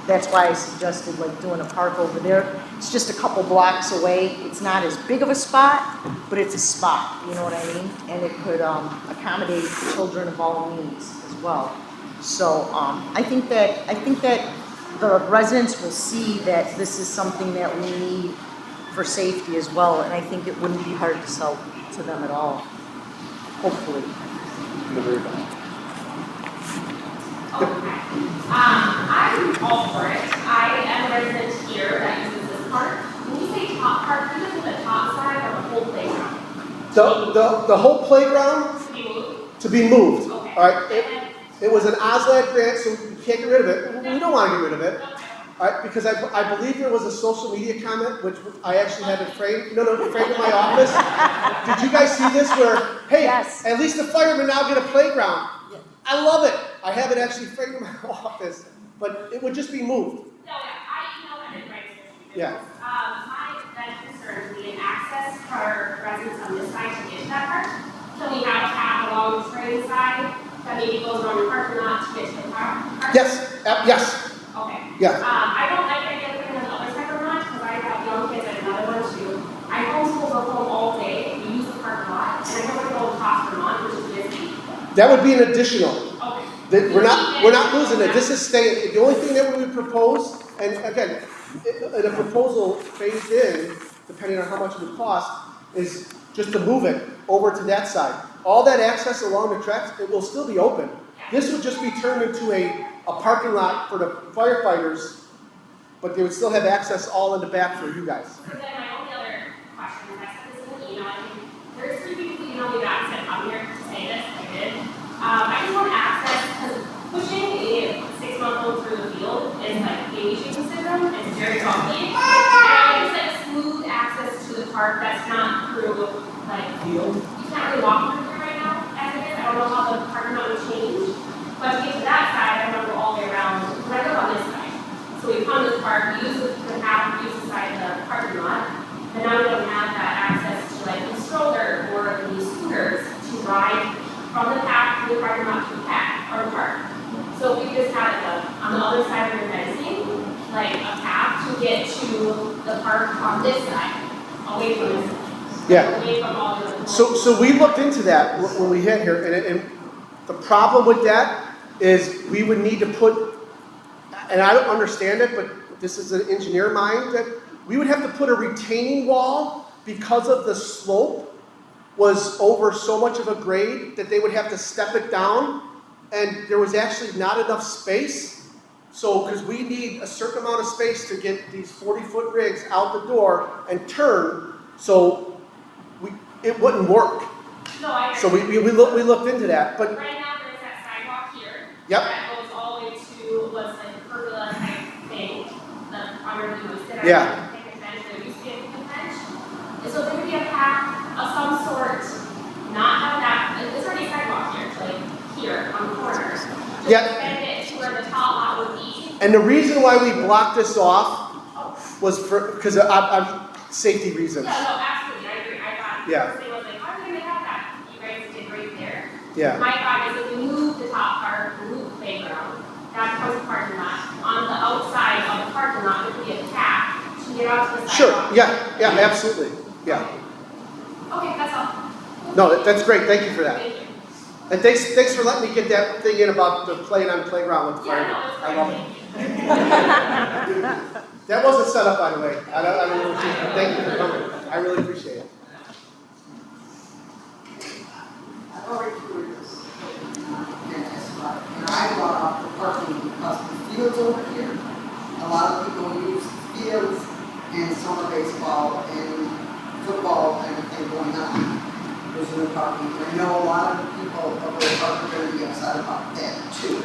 that's why I suggested like doing a park over there. It's just a couple blocks away. It's not as big of a spot, but it's a spot, you know what I mean? And it could accommodate children of all needs as well. So I think that the residents will see that this is something that we need for safety as well, and I think it wouldn't be hard to sell to them at all, hopefully. I'm all for it. I am a resident here that uses this park. When you say top park, you just the top side or the whole playground? The whole playground To be moved? to be moved. Okay. All right, it was an OSLAD grant, so we can't get rid of it. We don't want to get rid of it. All right, because I believe there was a social media comment, which I actually had it framed, framed in my office. Did you guys see this where, hey, Yes. at least the firemen now get a playground? I love it. I have it actually framed in my office, but it would just be moved. No, yeah, I emailed it right to Yeah. My concern would be an access for residents on this side to get to that park. Can we have a path along the train side that maybe goes around the parking lot to get to the park? Yes, yes, Okay. yeah. I don't like the idea of putting it on the other side of Vermont because I have young kids and another one too. I homeschool go home all day, we use the parking lot, and I don't want to go across Vermont, which is busy. That would be an additional. Okay. We're not losing it. This is staying. The only thing that we would propose, and again, the proposal phased in, depending on how much it would cost, is just to move it over to that side. All that access along the tracks, it will still be open. This would just be turned into a parking lot for the firefighters, but they would still have access all in the back for you guys. So then my only other question is, I sent this in an email, I think there's 3 people who emailed me back and said, I'm here to say this, I did. I just want access, because pushing a 6-month-old through the field is like baby shaking syndrome, it's very bumpy. And I just like smooth access to the park that's not through, like, field. You can't really walk through here right now, as it is, I don't know how the parking lot would change. But to get to that side, I want to go all the way around, because I live on this side. So we come to the park, we use the path, we use the side of the parking lot, and now we don't have that access to like the stroller or the scooters to ride from the path to the parking lot to the path or the park. So if we just had on the other side of your fencing, like a path to get to the park on this side, away from this side. Yeah. Away from all the. So we looked into that when we hit here, and the problem with that is we would need to put, and I don't understand it, but this is an engineer mind, that we would have to put a retaining wall because of the slope was over so much of a grade that they would have to step it down, and there was actually not enough space. So, because we need a certain amount of space to get these 40-foot rigs out the door and turn, so it wouldn't work. No, I agree. So we looked into that, but Right now, there's that sidewalk here. Yep. That goes all the way to what's like a pergola type thing, the under the sit Yeah. take a bench, there used to be a picnic bench. And so there would be a path of some sort, not have that, there's already a sidewalk here, like here on the corner. Just Yeah. bend it to where the top lot would be. and the reason why we blocked this off was because I'm safety reasons. Yeah, no, absolutely, I agree, I thought, Yeah. the first thing was like, how are we gonna have that? You guys did right there. Yeah. My thought is if we move the top part, move the playground, that becomes the parking lot. On the outside of the parking lot, there could be a path to get out to the Sure. sidewalk. Yeah. Absolutely. Yeah. Okay, that's all. No, that's great. Thank you for that. Thank you. And thanks for letting me get that thing in about the playing on the playground with the Yeah, fire. no, it's I love great, it. thank you. That wasn't set up, by the way. I don't know what you, thank you for coming. I really appreciate it. I've already toured this, and I brought up the parking because the fields over here, a lot of people use the fields and summer baseball and football and everything going on. There's no parking. I know a lot of people over the park are going to be upset about that too.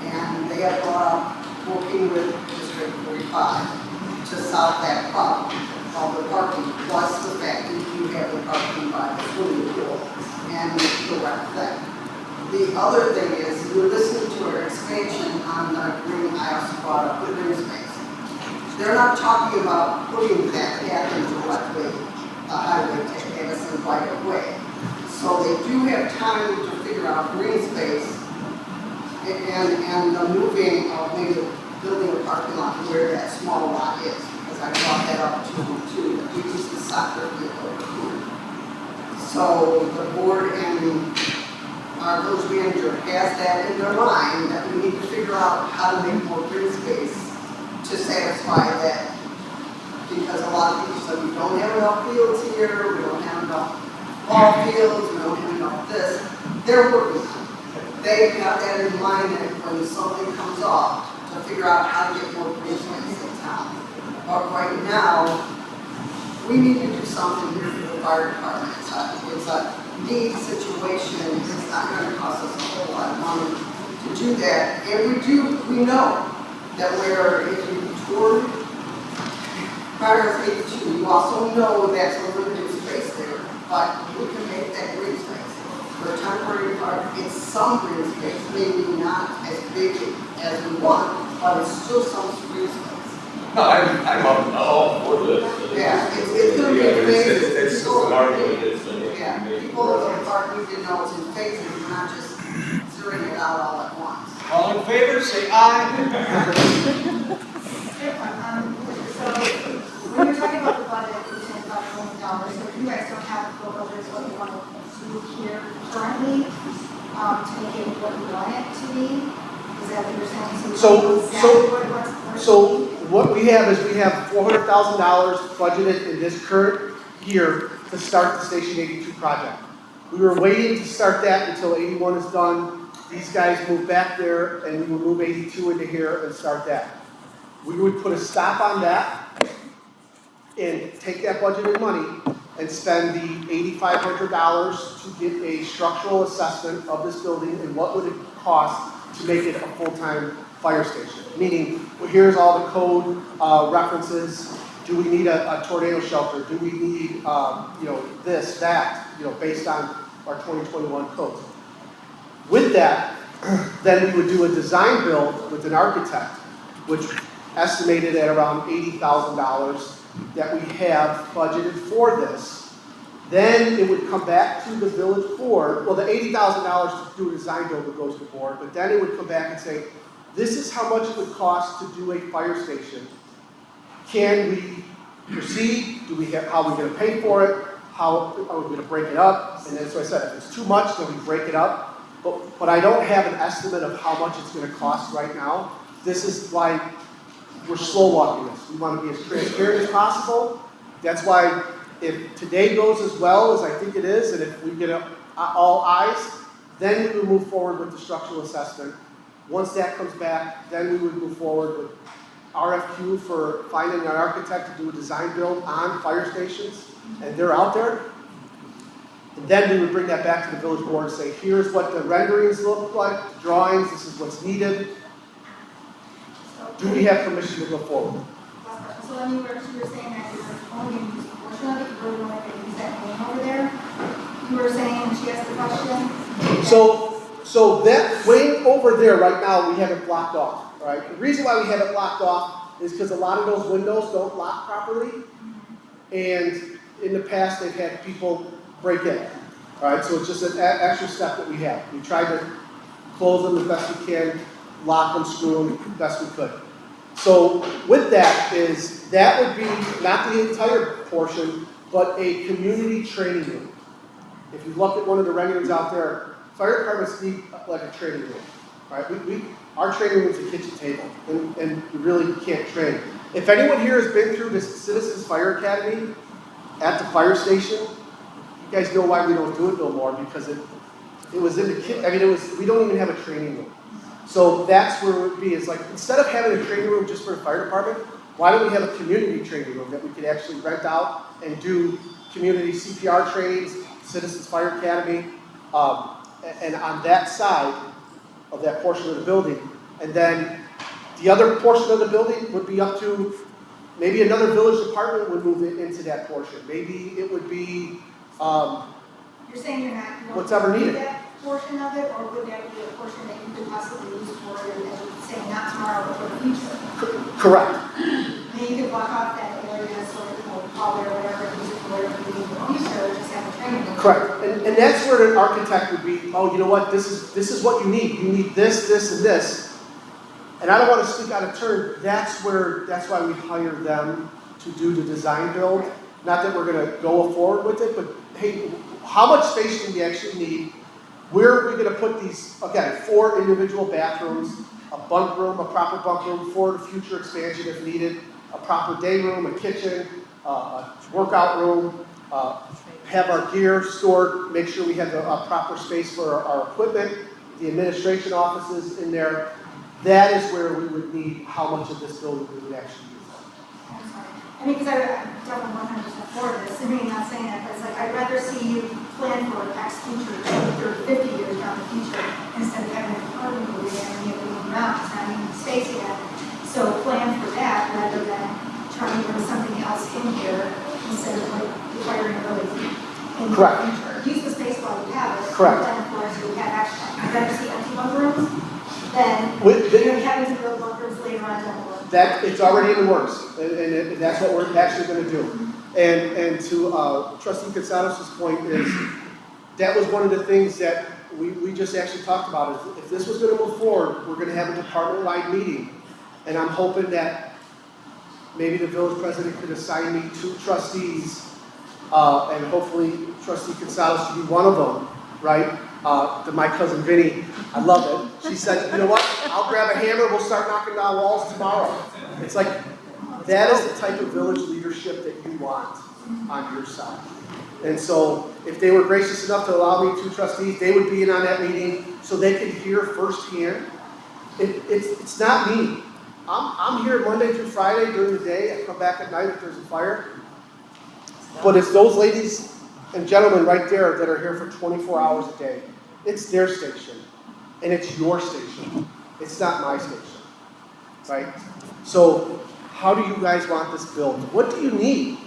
And they have brought up working with District 45 to solve that problem of the parking, plus the fact that you have the parking by the swimming pool and the right thing. The other thing is, you were listening to our expansion on the green, I also brought up the green space. They're not talking about putting that path into right way, the highway to Edison right away. So they do have time to figure out green space and the moving of maybe building a parking lot where that small lot is, because I brought that up to we use the soccer field over here. So the board and our village manager has that in their mind, that we need to figure out how to make more green space to satisfy that. Because a lot of people said, we don't have enough fields here, we don't have enough ball fields, we don't have enough this. They're working on it. They've got that in mind, and when something comes up, to figure out how to get more green space in town. But right now, we need to do something here for the fire department. It's a need situation. It's not going to cost us a whole lot of money to do that. And we know that if you tour Fire 82, you also know that's a limited space there, but we can make that green space. For a temporary park, it's some green space, maybe not as big as we want, but it's still some green space. No, I'm all for this. Yeah, it's gonna be phases. It's just an argument that's been Yeah, made. people in the park need to know it's in phases, we're not just zeroing it out all at once. All in favor, say aye. So, when you're talking about the budget, you're saying about $1 million, so if you guys don't have the full budget, what you want to do here currently, to make it what you want it to be, is that what you're saying? So what we have is we have $400,000 budgeted in this current year to start the Station 82 project. We were waiting to start that until 81 is done. These guys move back there and we will move 82 into here and start that. We would put a stop on that and take that budgeted money and spend the $8,500 to get a structural assessment of this building and what would it cost to make it a full-time fire station. Meaning, well, here's all the code references. Do we need a tornado shelter? Do we need, this, that, based on our 2021 codes? With that, then we would do a design build with an architect, which estimated at around $80,000 that we have budgeted for this. Then it would come back to the village board. Well, the $80,000 to do a design build would go to the board, but then it would come back and say, this is how much it would cost to do a fire station. Can we proceed? How are we going to pay for it? How are we going to break it up? And then, so I said, if it's too much, then we break it up. But I don't have an estimate of how much it's going to cost right now. This is why we're slow walking this. We want to be as transparent as possible. That's why if today goes as well as I think it is, and if we get all eyes, then we will move forward with the structural assessment. Once that comes back, then we would move forward with RFQ for finding an architect to do a design build on fire stations, and they're out there. And then we would bring that back to the village board and say, here's what the renderings look like, drawings, this is what's needed. Do we have permission to go forward? So when you were saying that you're only going to use a portion of it, you really only going to use that lane over there, you were saying, when she asked the question. So that wing over there right now, we have it blocked off, right? The reason why we have it blocked off is because a lot of those windows don't lock properly. And in the past, they've had people break in, all right? So it's just an extra step that we have. We try to close them the best we can, lock them, screw them the best we could. So with that would be not the entire portion, but a community training room. If you look at one of the renderings out there, fire departments need like a training room, right? Our training room is a kitchen table, and we really can't train. If anyone here has been through the Citizens Fire Academy at the fire station, you guys know why we don't do it no more, because it was in the we don't even have a training room. So that's where it would be, is like, instead of having a training room just for the fire department, why don't we have a community training room that we could actually rent out and do community CPR trainings, Citizens Fire Academy, and on that side of that portion of the building. And then the other portion of the building would be up to, maybe another village department would move it into that portion. Maybe it would be, You're saying you want whatever to needed. that portion of it, or would that be a portion that you could possibly use for, as you say, not tomorrow, but for the future? Correct. Then you could block off that area, so hallway or whatever, use it for whatever you need in the future, just have a training room. Correct. And that's where an architect would be, oh, you know what, this is what you need. You need this, this, and this. and I don't want to speak out of turn, that's why we hire them to do the design build. Not that we're gonna go forward with it, but hey, how much space do we actually need? Where are we gonna put these, again, 4 individual bathrooms, a bunk room, a proper bunk room for the future expansion if needed, a proper day room, a kitchen, a workout room, have our gear stored, make sure we have a proper space for our equipment, the administration offices in there. That is where we would need how much of this building we would actually use. I'm sorry. I mean, because I'm definitely 100% for this. I mean, not saying that, but it's like, I'd rather see you plan for X future, 20, 30, 50 years down the future, instead of having a apartment building and you move them out, it's not even space yet. So plan for that, rather than trying to bring something else in here, instead of like requiring everything in the Correct. future. Use the space while you have it. Correct. Then, of course, you have extra. I'd rather see empty bunk rooms than With the- having to build bunk rooms later on down the road. That, it's already in the works, and that's what we're actually gonna do. And to Trustee Consados' point is, that was one of the things that we just actually talked about, is if this was gonna move forward, we're gonna have a department-wide meeting. And I'm hoping that maybe the village president could assign me 2 trustees, and hopefully Trustee Consados could be one of them, right? To my cousin Vinny, I love it. She said, you know what, I'll grab a hammer, we'll start knocking down walls tomorrow. It's like, that is the type of village leadership that you want on your side. And so, if they were gracious enough to allow me 2 trustees, they would be in on that meeting, so they could hear firsthand. It's not me. I'm here Monday through Friday during the day, I come back at night if there's a fire. But it's those ladies and gentlemen right there that are here for 24 hours a day. It's their station, and it's your station. It's not my station, right? So, how do you guys want this built? What do you need?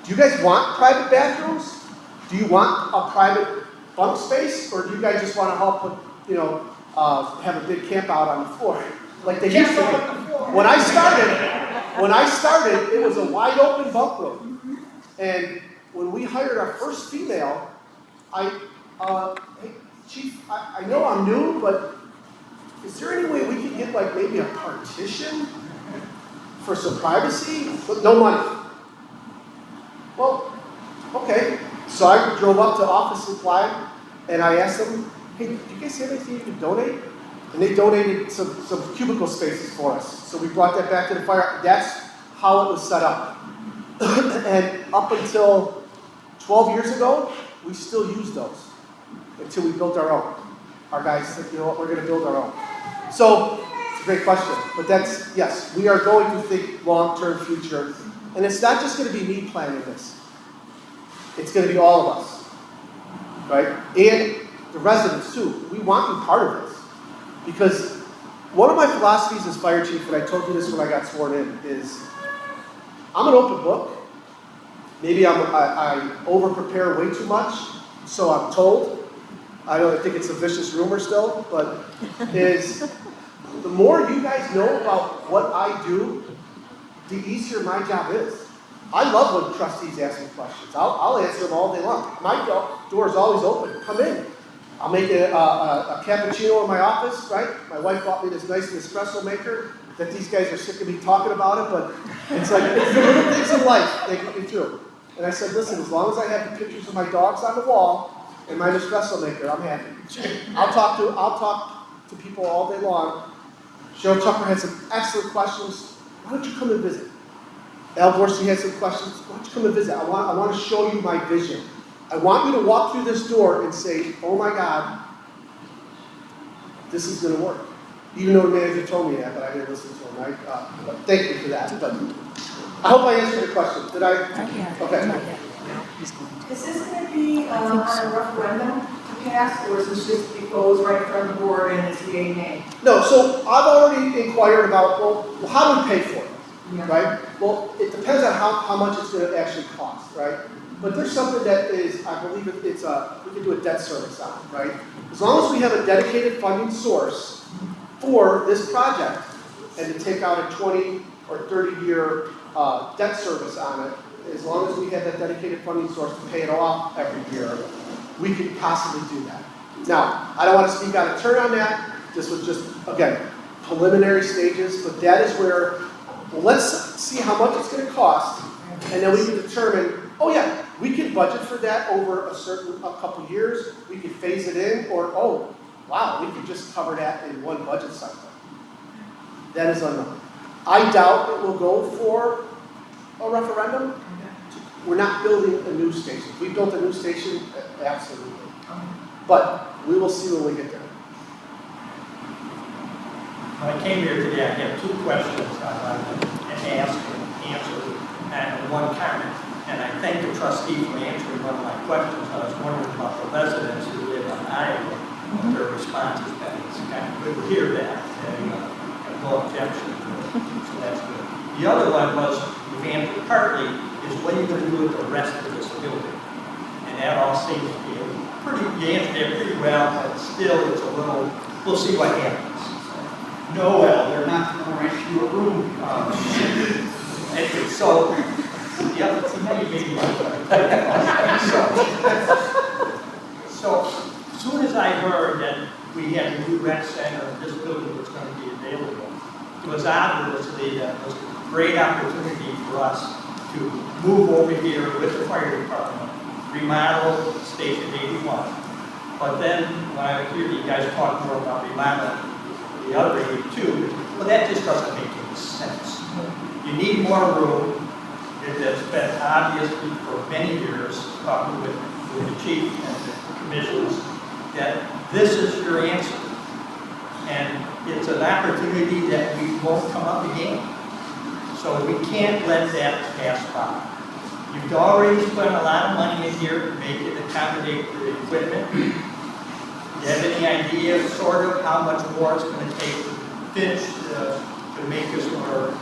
Do you guys want private bathrooms? Do you want a private bunk space, or do you guys just want to help put, have a big camp out on the floor, like they used to do? When I started, it was a wide open bunk room, and when we hired our first female, hey, Chief, I know I'm new, but is there any way we could get like maybe a partition for some privacy, but no money? Well, okay. So I drove up to Office Supply, and I asked them, hey, do you guys have anything you can donate? And they donated some cubicle spaces for us. So we brought that back to the fire. That's how it was set up. And up until 12 years ago, we still used those until we built our own. Our guys said, you know what, we're going to build our own. So, it's a great question. But that's, yes, we are going to think long-term future. And it's not just going to be me planning this. It's going to be all of us. Right? And the residents, too. We want you part of this. Because one of my philosophies as fire chief, and I told you this when I got sworn in, is I'm an open book. Maybe I over-prepare way too much, so I'm told. I think it's a vicious rumor still, but is the more you guys know about what I do, the easier my job is. I love when trustees ask me questions. I'll answer them all day long. My door is always open. Come in. I'll make a cappuccino in my office, right? My wife bought me this nice espresso maker that these guys are sick of me talking about it, but it's like, it's the little things in life that get me through. And I said, listen, as long as I have the pictures of my dogs on the wall and my espresso maker, I'm happy. I'll talk to people all day long. Cheryl Tucker had some excellent questions. Why don't you come and visit? Al Dorsey had some questions. Why don't you come and visit? I want to show you my vision. I want you to walk through this door and say, oh my God, this is going to work. Even though the manager told me that, but I didn't listen to him. But thank you for that. But I hope I answered your question. Did I? Okay. Is this going to be on a referendum to pass, or is this just, it goes right in front of the board and it's yay, nay? No, so I've already inquired about, well, how do we pay for it, right? Well, it depends on how much it's going to actually cost, right? But there's something that is, I believe we can do a debt service on it, right? As long as we have a dedicated funding source for this project and to take out a 20 or 30-year debt service on it, as long as we have that dedicated funding source to pay it off every year, we could possibly do that. Now, I don't want to speak out of turn on that. This was just, again, preliminary stages, but that is where, well, let's see how much it's gonna cost, and then we can determine, oh yeah, we can budget for that over a couple years, we could phase it in, or, oh, wow, we could just cover that in one budget cycle. That is unknown. I doubt it will go for a referendum. We're not building a new station. We built a new station, absolutely. But we will see when we get there. When I came here today, I had 2 questions I wanted to ask and answer, and 1 comment. And I thank the trustee for answering one of my questions. I was wondering about the residents who live in Iowa, what their response has been. It's kind of good to hear that, and no objection to it, so that's good. The other one was, you've answered partly, is what are you going to do with the rest of this building? And that all seems to be pretty, you answered it pretty well, but still it's a little, we'll see what happens. No, well, they're not going to rent you a room. Anyway, so, the other thing, maybe so, as soon as I heard that we had a new rec center and this building was going to be available, it was obviously that it was a great opportunity for us to move over here with the fire department, remodel Station 81. But then, when I hear you guys talk more about remodeling the other 82, well, that just doesn't make any sense. You need more room. It has been obviously for many years, talking with the chief and the commissions, that this is your answer. And it's an opportunity that we won't come up again. So we can't let that pass by. You've already spent a lot of money in here to make it accommodate the equipment. Do you have any idea, sort of, how much more it's going to take to finish, to make this more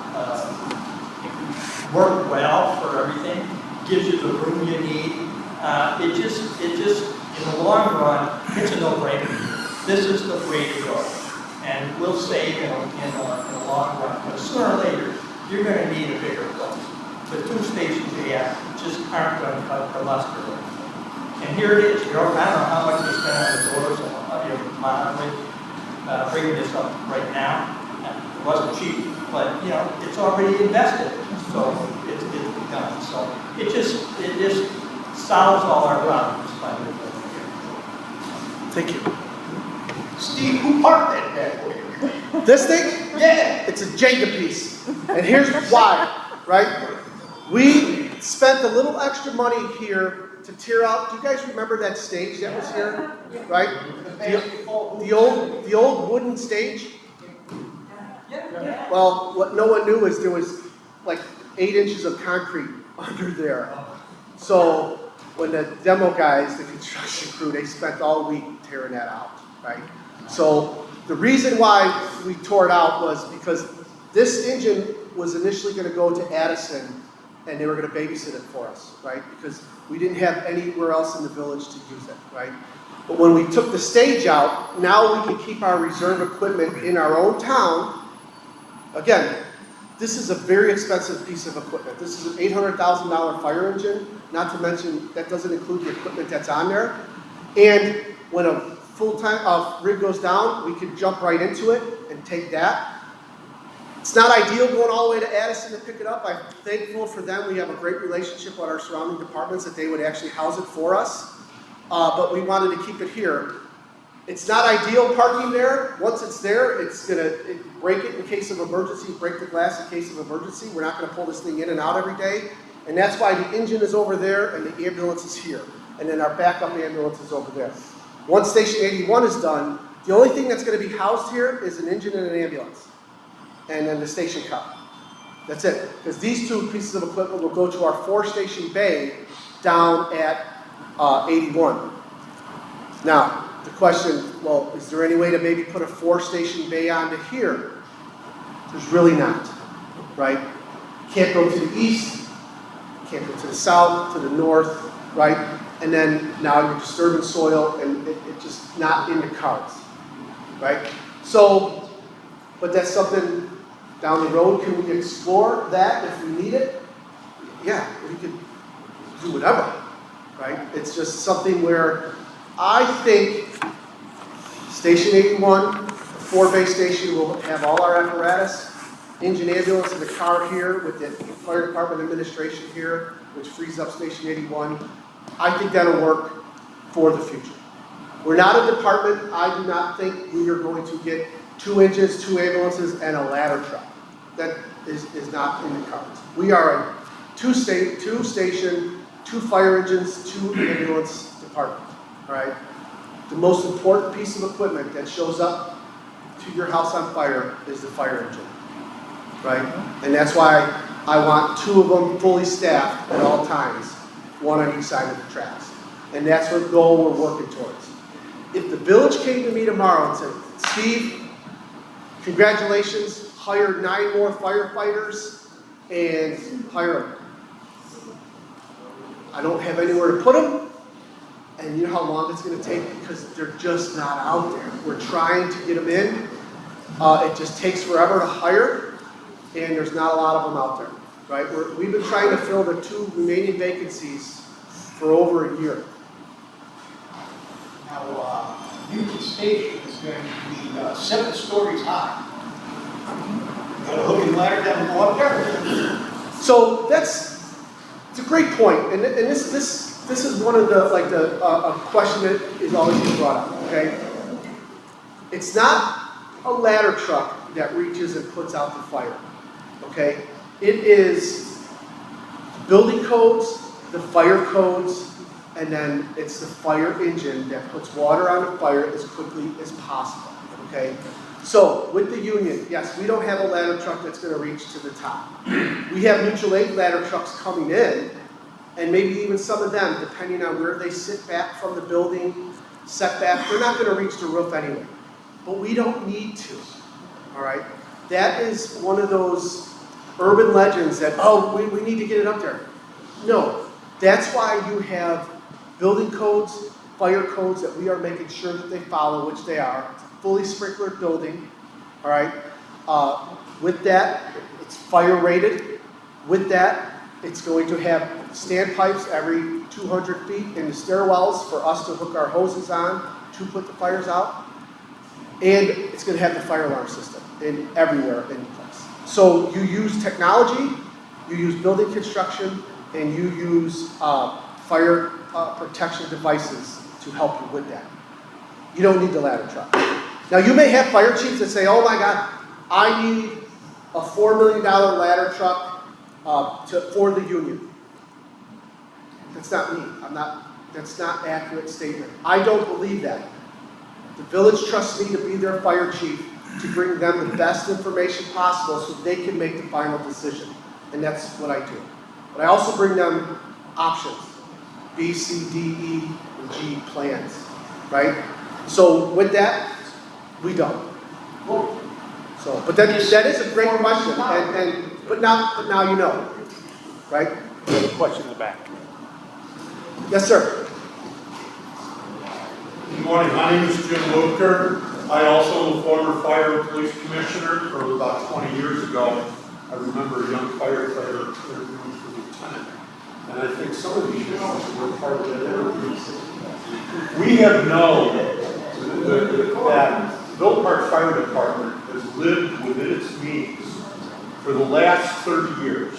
work well for everything? Gives you the room you need. It just, in the long run, it's a no-brainer. This is the way to go. And we'll save in the long run. But sooner or later, you're going to need a bigger place. The 2 stations you have just aren't going to cut the luster. And here it is. I don't know how much you spent on the doors and you're modeling, bringing this up right now. It wasn't cheap, but it's already invested. So it's done. So it just solves all our problems by doing it here. Thank you. Steve, who parked that bad boy? This thing? Yeah. It's a Jenga piece. And here's why, right? We spent a little extra money here to tear out. Do you guys remember that stage that was here? Right? The old wooden stage? Well, what no one knew is there was like 8 inches of concrete under there. So when the demo guys, the construction crew, they spent all week tearing that out, right? So the reason why we tore it out was because this engine was initially going to go to Addison and they were going to babysit it for us, right? Because we didn't have anywhere else in the village to use it, right? But when we took the stage out, now we can keep our reserve equipment in our own town. Again, this is a very expensive piece of equipment. This is an $800,000 fire engine, not to mention that doesn't include the equipment that's on there. And when a full-time rig goes down, we can jump right into it and take that. It's not ideal going all the way to Addison to pick it up. I'm thankful for them. We have a great relationship with our surrounding departments that they would actually house it for us. But we wanted to keep it here. It's not ideal parking there. Once it's there, it's going to break it in case of emergency, break the glass in case of emergency. We're not going to pull this thing in and out every day. And that's why the engine is over there and the ambulance is here. And then our backup ambulance is over there. Once Station 81 is done, the only thing that's going to be housed here is an engine and an ambulance. And then the station cup. That's it. Because these 2 pieces of equipment will go to our 4-station bay down at 81. Now, the question, well, is there any way to maybe put a 4-station bay onto here? There's really not, right? Can't go to the east, can't go to the south, to the north, right? And then now you're disturbing soil and it's just not in the cards, right? So, but that's something down the road. Can we explore that if we need it? Yeah, we could do whatever, right? It's just something where I think Station 81, the Ford Base Station will have all our apparatus, engine ambulance in the car here with the fire department administration here, which frees up Station 81. I think that'll work for the future. We're not a department, I do not think we are going to get 2 engines, 2 ambulances, and a ladder truck. That is not in the cards. We are a 2 station, 2 fire engines, 2 ambulance department, all right? The most important piece of equipment that shows up to your house on fire is the fire engine, right? And that's why I want 2 of them fully staffed at all times, 1 on each side of the tracks. And that's what goal we're working towards. If the village came to me tomorrow and said, Steve, congratulations, hire 9 more firefighters and hire them. I don't have anywhere to put them, and you know how long it's going to take because they're just not out there. We're trying to get them in. It just takes forever to hire, and there's not a lot of them out there, right? We've been trying to fill the 2 remaining vacancies for over a year. Now, Union Station is going to be 7 stories high. Got a hook and ladder that will go up there. So it's a great point, and this is one of the a question that is always being brought up. Okay, it's not a ladder truck that reaches and puts out the fire. Okay, it is building codes, the fire codes, and then it's the fire engine that puts water on the fire as quickly as possible. Okay. So, with the union, yes, we don't have a ladder truck that's going to reach to the top. We have mutual aid ladder trucks coming in, and maybe even some of them, depending on where they sit back from the building, setback, they're not going to reach the roof anyway. But we don't need to, all right? That is one of those urban legends that, we need to get it up there. No, that's why you have building codes, fire codes that we are making sure that they follow, which they are. Fully sprinklered building, all right? With that, it's fire rated. With that, it's going to have standpipes every 200 feet in the stairwells for us to hook our hoses on to put the fires out. And it's going to have the fire alarm system everywhere in place. So you use technology, you use building construction, and you use fire protection devices to help you with that. You don't need the ladder truck. Now, you may have fire chiefs that say, oh my God, I need a $4 million ladder truck for the union. That's not me. That's not an accurate statement. I don't believe that. The village trusts me to be their fire chief to bring them the best information possible so they can make the final decision. And that's what I do. But I also bring them options, B, C, D, E, and G plans, right? So with that, we don't. So, but that is a great question, but now you know, right? We have a question in the back. Yes, sir. Good morning. My name is Jim Luker. I also am a former fire and police commissioner. For about 20 years ago, I remember a young firefighter interviewing for lieutenant, and I think some of these gentlemen were part of that interview. We have known that Villa Park Fire Department has lived within its means for the last 30 years.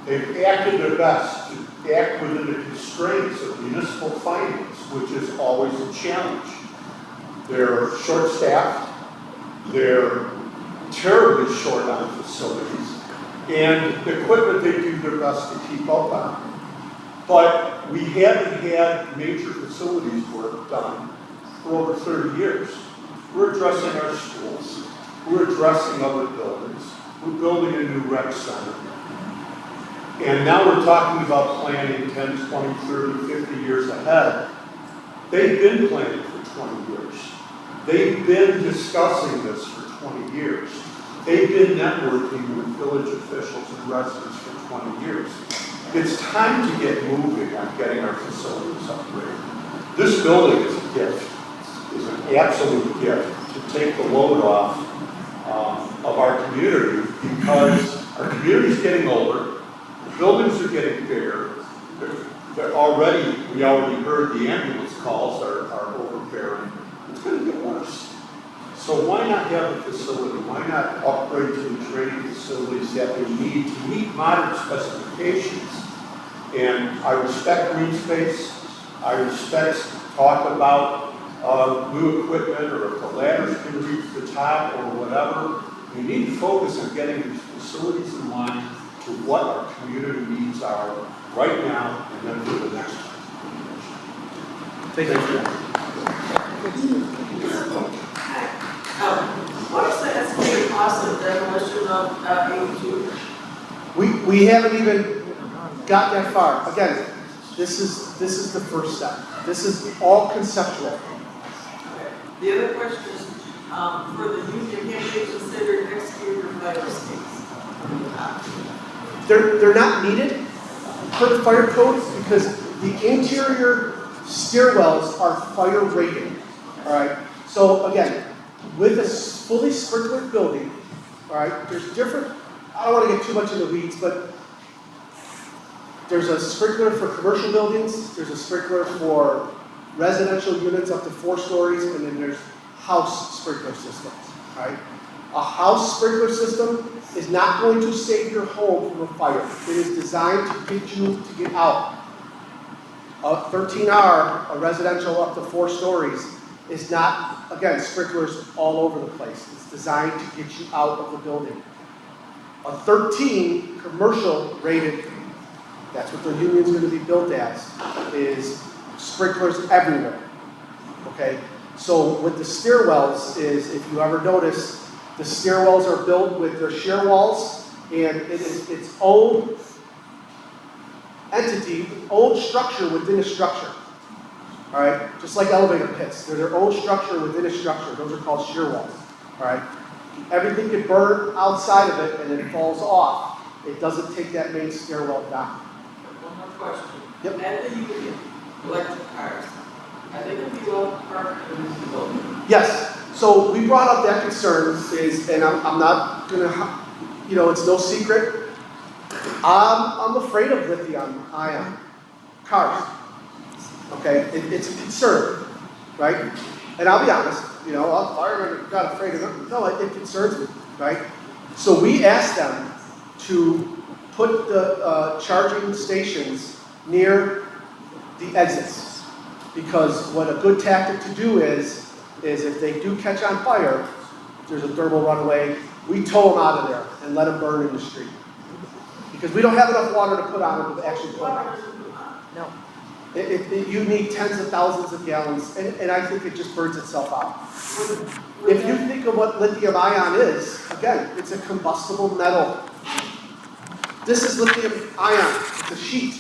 They've acted their best to act within the constraints of municipal finance, which is always a challenge. They're short-staffed, they're terribly short on facilities, and the equipment they do their best to keep up on. But we haven't had major facilities work done for over 30 years. We're addressing our schools. We're addressing other buildings. We're building a new rec center. And now we're talking about planning 10, 20, 30, 50 years ahead. They've been planning for 20 years. They've been discussing this for 20 years. They've been networking with village officials and residents for 20 years. It's time to get moving on getting our facilities upgraded. This building is a gift. Is an absolute gift to take the load off of our community, because our community is getting older, the buildings are getting bigger, we already heard the ambulance calls are overbearing. It's going to get worse. So why not have a facility? Why not upgrade to the training facilities that we need to meet modern specifications? And I respect green space. I respect talk about new equipment, or if the ladders can reach the top or whatever. We need to focus on getting these facilities in line to what our community needs are right now and then for the next one. Thank you. What is the estimated cost of demolition of 82? We haven't even got that far. Again, this is the first step. This is all conceptual. The other question is, for the union, can they consider exterior fire escapes? They're not needed per the fire code because the interior stairwells are fire rated. All right. So again, with a fully sprinklered building, all right, there's different. I don't want to get too much in the weeds, but there's a sprinkler for commercial buildings. There's a sprinkler for residential units up to 4 stories, and then there's house sprinkler systems. All right. A house sprinkler system is not going to save your home from a fire. It is designed to get you to get out. A 13R, a residential up to 4 stories, is not, again, sprinklers all over the place. It's designed to get you out of the building. A 13 commercial rated, that's what the union's going to be built as, is sprinklers everywhere. Okay? So with the stairwells is, if you ever notice, the stairwells are built with their shear walls, and it is its own entity, own structure within a structure. All right? Just like elevator pits. They're their own structure within a structure. Those are called shear walls. All right? Everything can burn outside of it, and it falls off. It doesn't take that main stairwell down. One more question. Yep. At the union, electric cars, are they going to be well parked in the building? Yes. So we brought up that concern is, and I'm not going to, it's no secret. I'm afraid of lithium-ion cars. Okay, it's a concern, right? And I'll be honest, a fireman got afraid of it. No, it concerns me, right? So we asked them to put the charging stations near the exits, because what a good tactic to do is if they do catch on fire, there's a thermal runaway, we tow them out of there and let them burn in the street. Because we don't have enough water to put on them to actually put them out. No. You need tens of thousands of gallons, and I think it just burns itself out. If you think of what lithium-ion is, again, it's a combustible metal. This is lithium-ion, it's a sheet,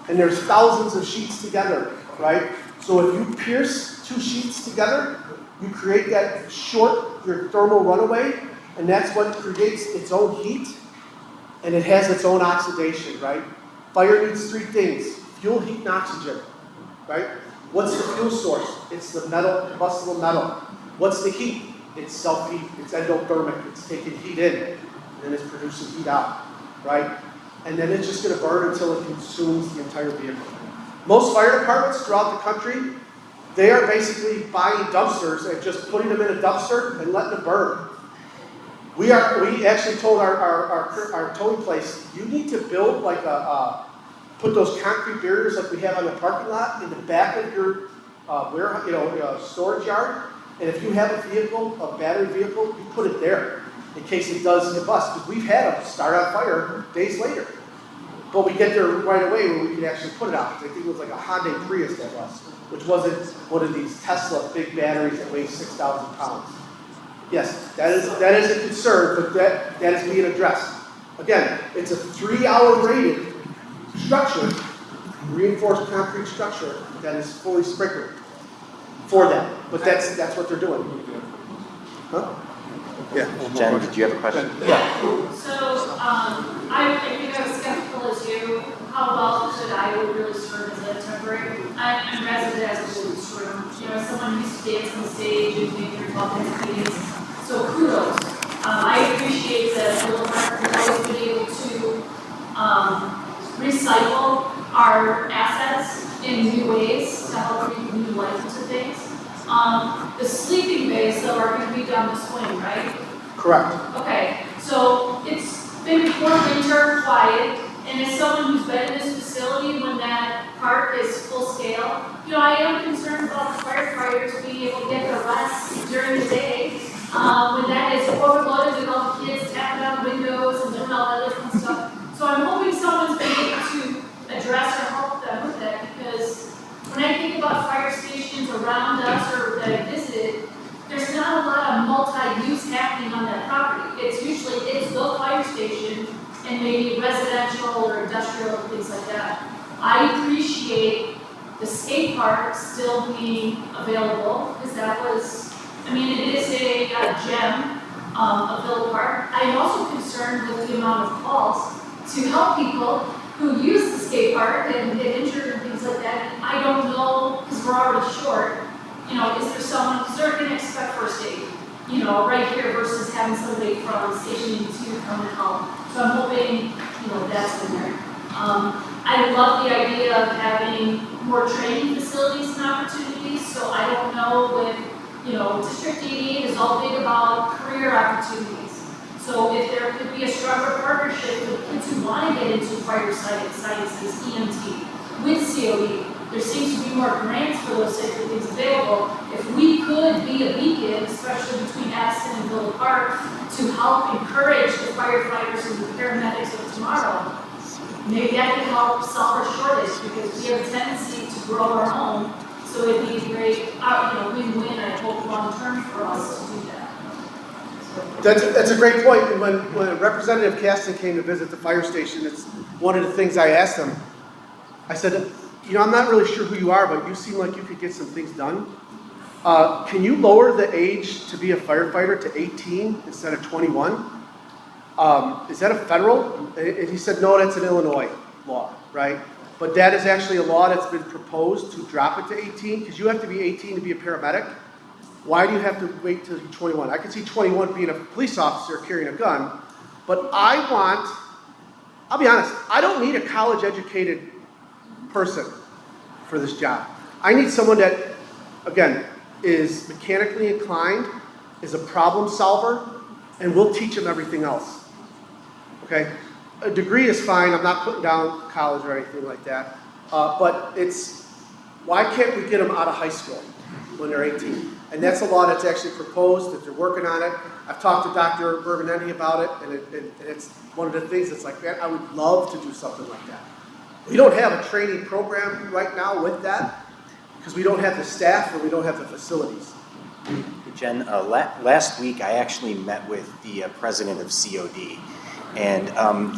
and there's thousands of sheets together, right? So if you pierce 2 sheets together, you create that your thermal runaway, and that's what creates its own heat, and it has its own oxidation, right? Fire needs 3 things: fuel, heat, and oxygen, right? What's the fuel source? It's the metal, combustible metal. What's the heat? It's self-heat, it's endothermic, it's taking heat in, and then it's producing heat out, right? And then it's just gonna burn until it consumes the entire vehicle. Most fire departments throughout the country, they are basically buying dumpsters and just putting them in a dumpster and letting them burn. We actually told our towing place, you need to build like put those concrete barriers like we have on the parking lot in the back of your storage yard. And if you have a vehicle, a battery vehicle, you put it there in case it does combust. Because we've had them start on fire days later. But we get there right away where we can actually put it out. I think it was like a Hyundai Prius that was, which wasn't one of these Tesla big batteries that weigh 6,000 pounds. Yes, that is a concern, but that is being addressed. Again, it's a 3-hour rated structure, reinforced concrete structure that is fully sprinkled for that. But that's what they're doing. Huh? Yeah. Jen, did you have a question? Yeah. So, I think I was skeptical as you, how well should I would really serve as a temporary, I'm resident as a women's room, someone who used to dance on the stage and make their 12 kinds of meetings, so kudos. I appreciate that Little Park has always been able to recycle our assets in new ways to help breathe new life into things. The sleeping bays though are gonna be down the swing, right? Correct. Okay, so it's been before winter, quiet, and as someone who's been in this facility when that park is full scale, I am concerned about the firefighters being able to get their rest during the day, when that is overloaded with all the kids tapping on windows and doing all that other fun stuff. So I'm hoping someone's been able to address or help them with that, because when I think about fire stations around us or that I visited, there's not a lot of multi-use happening on that property. It's usually, it's the fire station and maybe residential or industrial and things like that. I appreciate the skate park still being available, because that was, it is a gem of Villa Park. I am also concerned with the amount of calls to help people who use the skate park and get injured and things like that. And I don't know, because we're already short, is there someone, because they're going to expect first aid, right here versus having somebody from Station 2 come and help. So I'm hoping, that's in there. I love the idea of having more training facilities and opportunities, so I don't know if, District 88 is all big about career opportunities. So if there could be a stronger partnership with kids who want to get into fire sciences, EMT, with COE, there seems to be more grants for those types of things available. If we could be a beacon, especially between Aston and Villa Park, to help encourage the firefighters and the paramedics of tomorrow, maybe that could help solve our shortage, because we have a tendency to grow our own. So it'd be a great, win-win, I hope, long-term for us to do that. That's a great point. And when Representative Caston came to visit the fire station, it's one of the things I asked him. I said, I'm not really sure who you are, but you seem like you could get some things done. Can you lower the age to be a firefighter to 18 instead of 21? Is that a federal? And he said, no, that's an Illinois law, right? But that is actually a law that's been proposed to drop it to 18, because you have to be 18 to be a paramedic. Why do you have to wait till you're 21? I can see 21 being a police officer carrying a gun, but I'll be honest, I don't need a college-educated person for this job. I need someone that, again, is mechanically inclined, is a problem solver, and we'll teach them everything else. Okay? A degree is fine. I'm not putting down college or anything like that. But why can't we get them out of high school when they're 18? And that's a law that's actually proposed, that they're working on it. I've talked to Dr. Berganetti about it, and it's one of the things that's like, man, I would love to do something like that. We don't have a training program right now with that, because we don't have the staff or we don't have the facilities. Jen, last week I actually met with the president of COD, and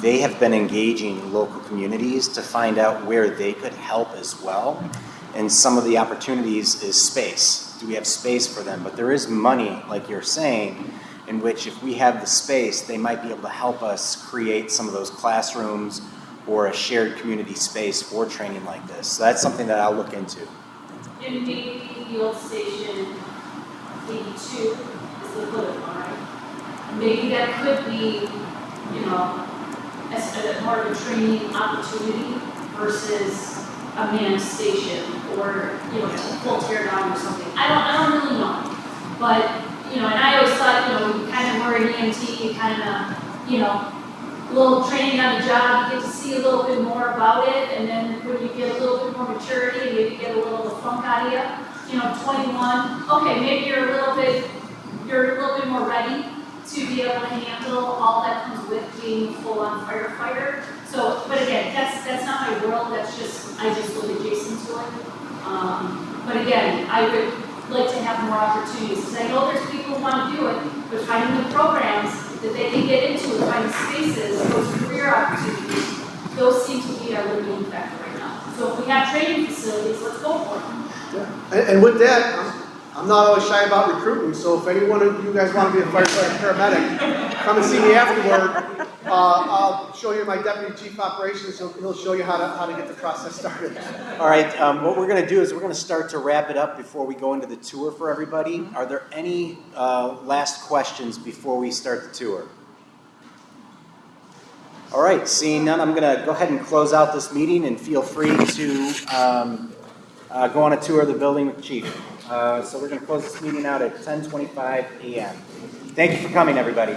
they have been engaging local communities to find out where they could help as well. And some of the opportunities is space. Do we have space for them? But there is money, like you're saying, in which if we have the space, they might be able to help us create some of those classrooms or a shared community space for training like this. So that's something that I'll look into. And maybe the old station 82 is the bullet line. Maybe that could be, as more of a training opportunity versus a manned station or, full tear down or something. I don't really know. But, and I always thought, you kind of were an EMT, you kind of, a little training on the job, you get to see a little bit more about it, and then when you get a little bit more maturity, and maybe get a little funk out of you, 21, okay, maybe you're a little bit more ready to be able to handle all that comes with being a full-on firefighter. So, but again, that's not my world, I just live adjacent to it. But again, I would like to have more opportunities, because I know there's people who want to do it, but finding the programs that they can get into, finding spaces, those career opportunities, those seem to be our limiting factor right now. So if we have training facilities, let's go for them. Yeah. And with that, I'm not always shy about recruiting, so if any one of you guys want to be a firefighter paramedic, come and see me afterward. I'll show you my deputy chief operations. He'll show you how to get the process started. All right, what we're going to do is we're going to start to wrap it up before we go into the tour for everybody. Are there any last questions before we start the tour? All right, seeing none, I'm going to go ahead and close out this meeting, and feel free to go on a tour of the building with the chief. So we're going to close this meeting out at 10:25 a.m. Thank you for coming, everybody.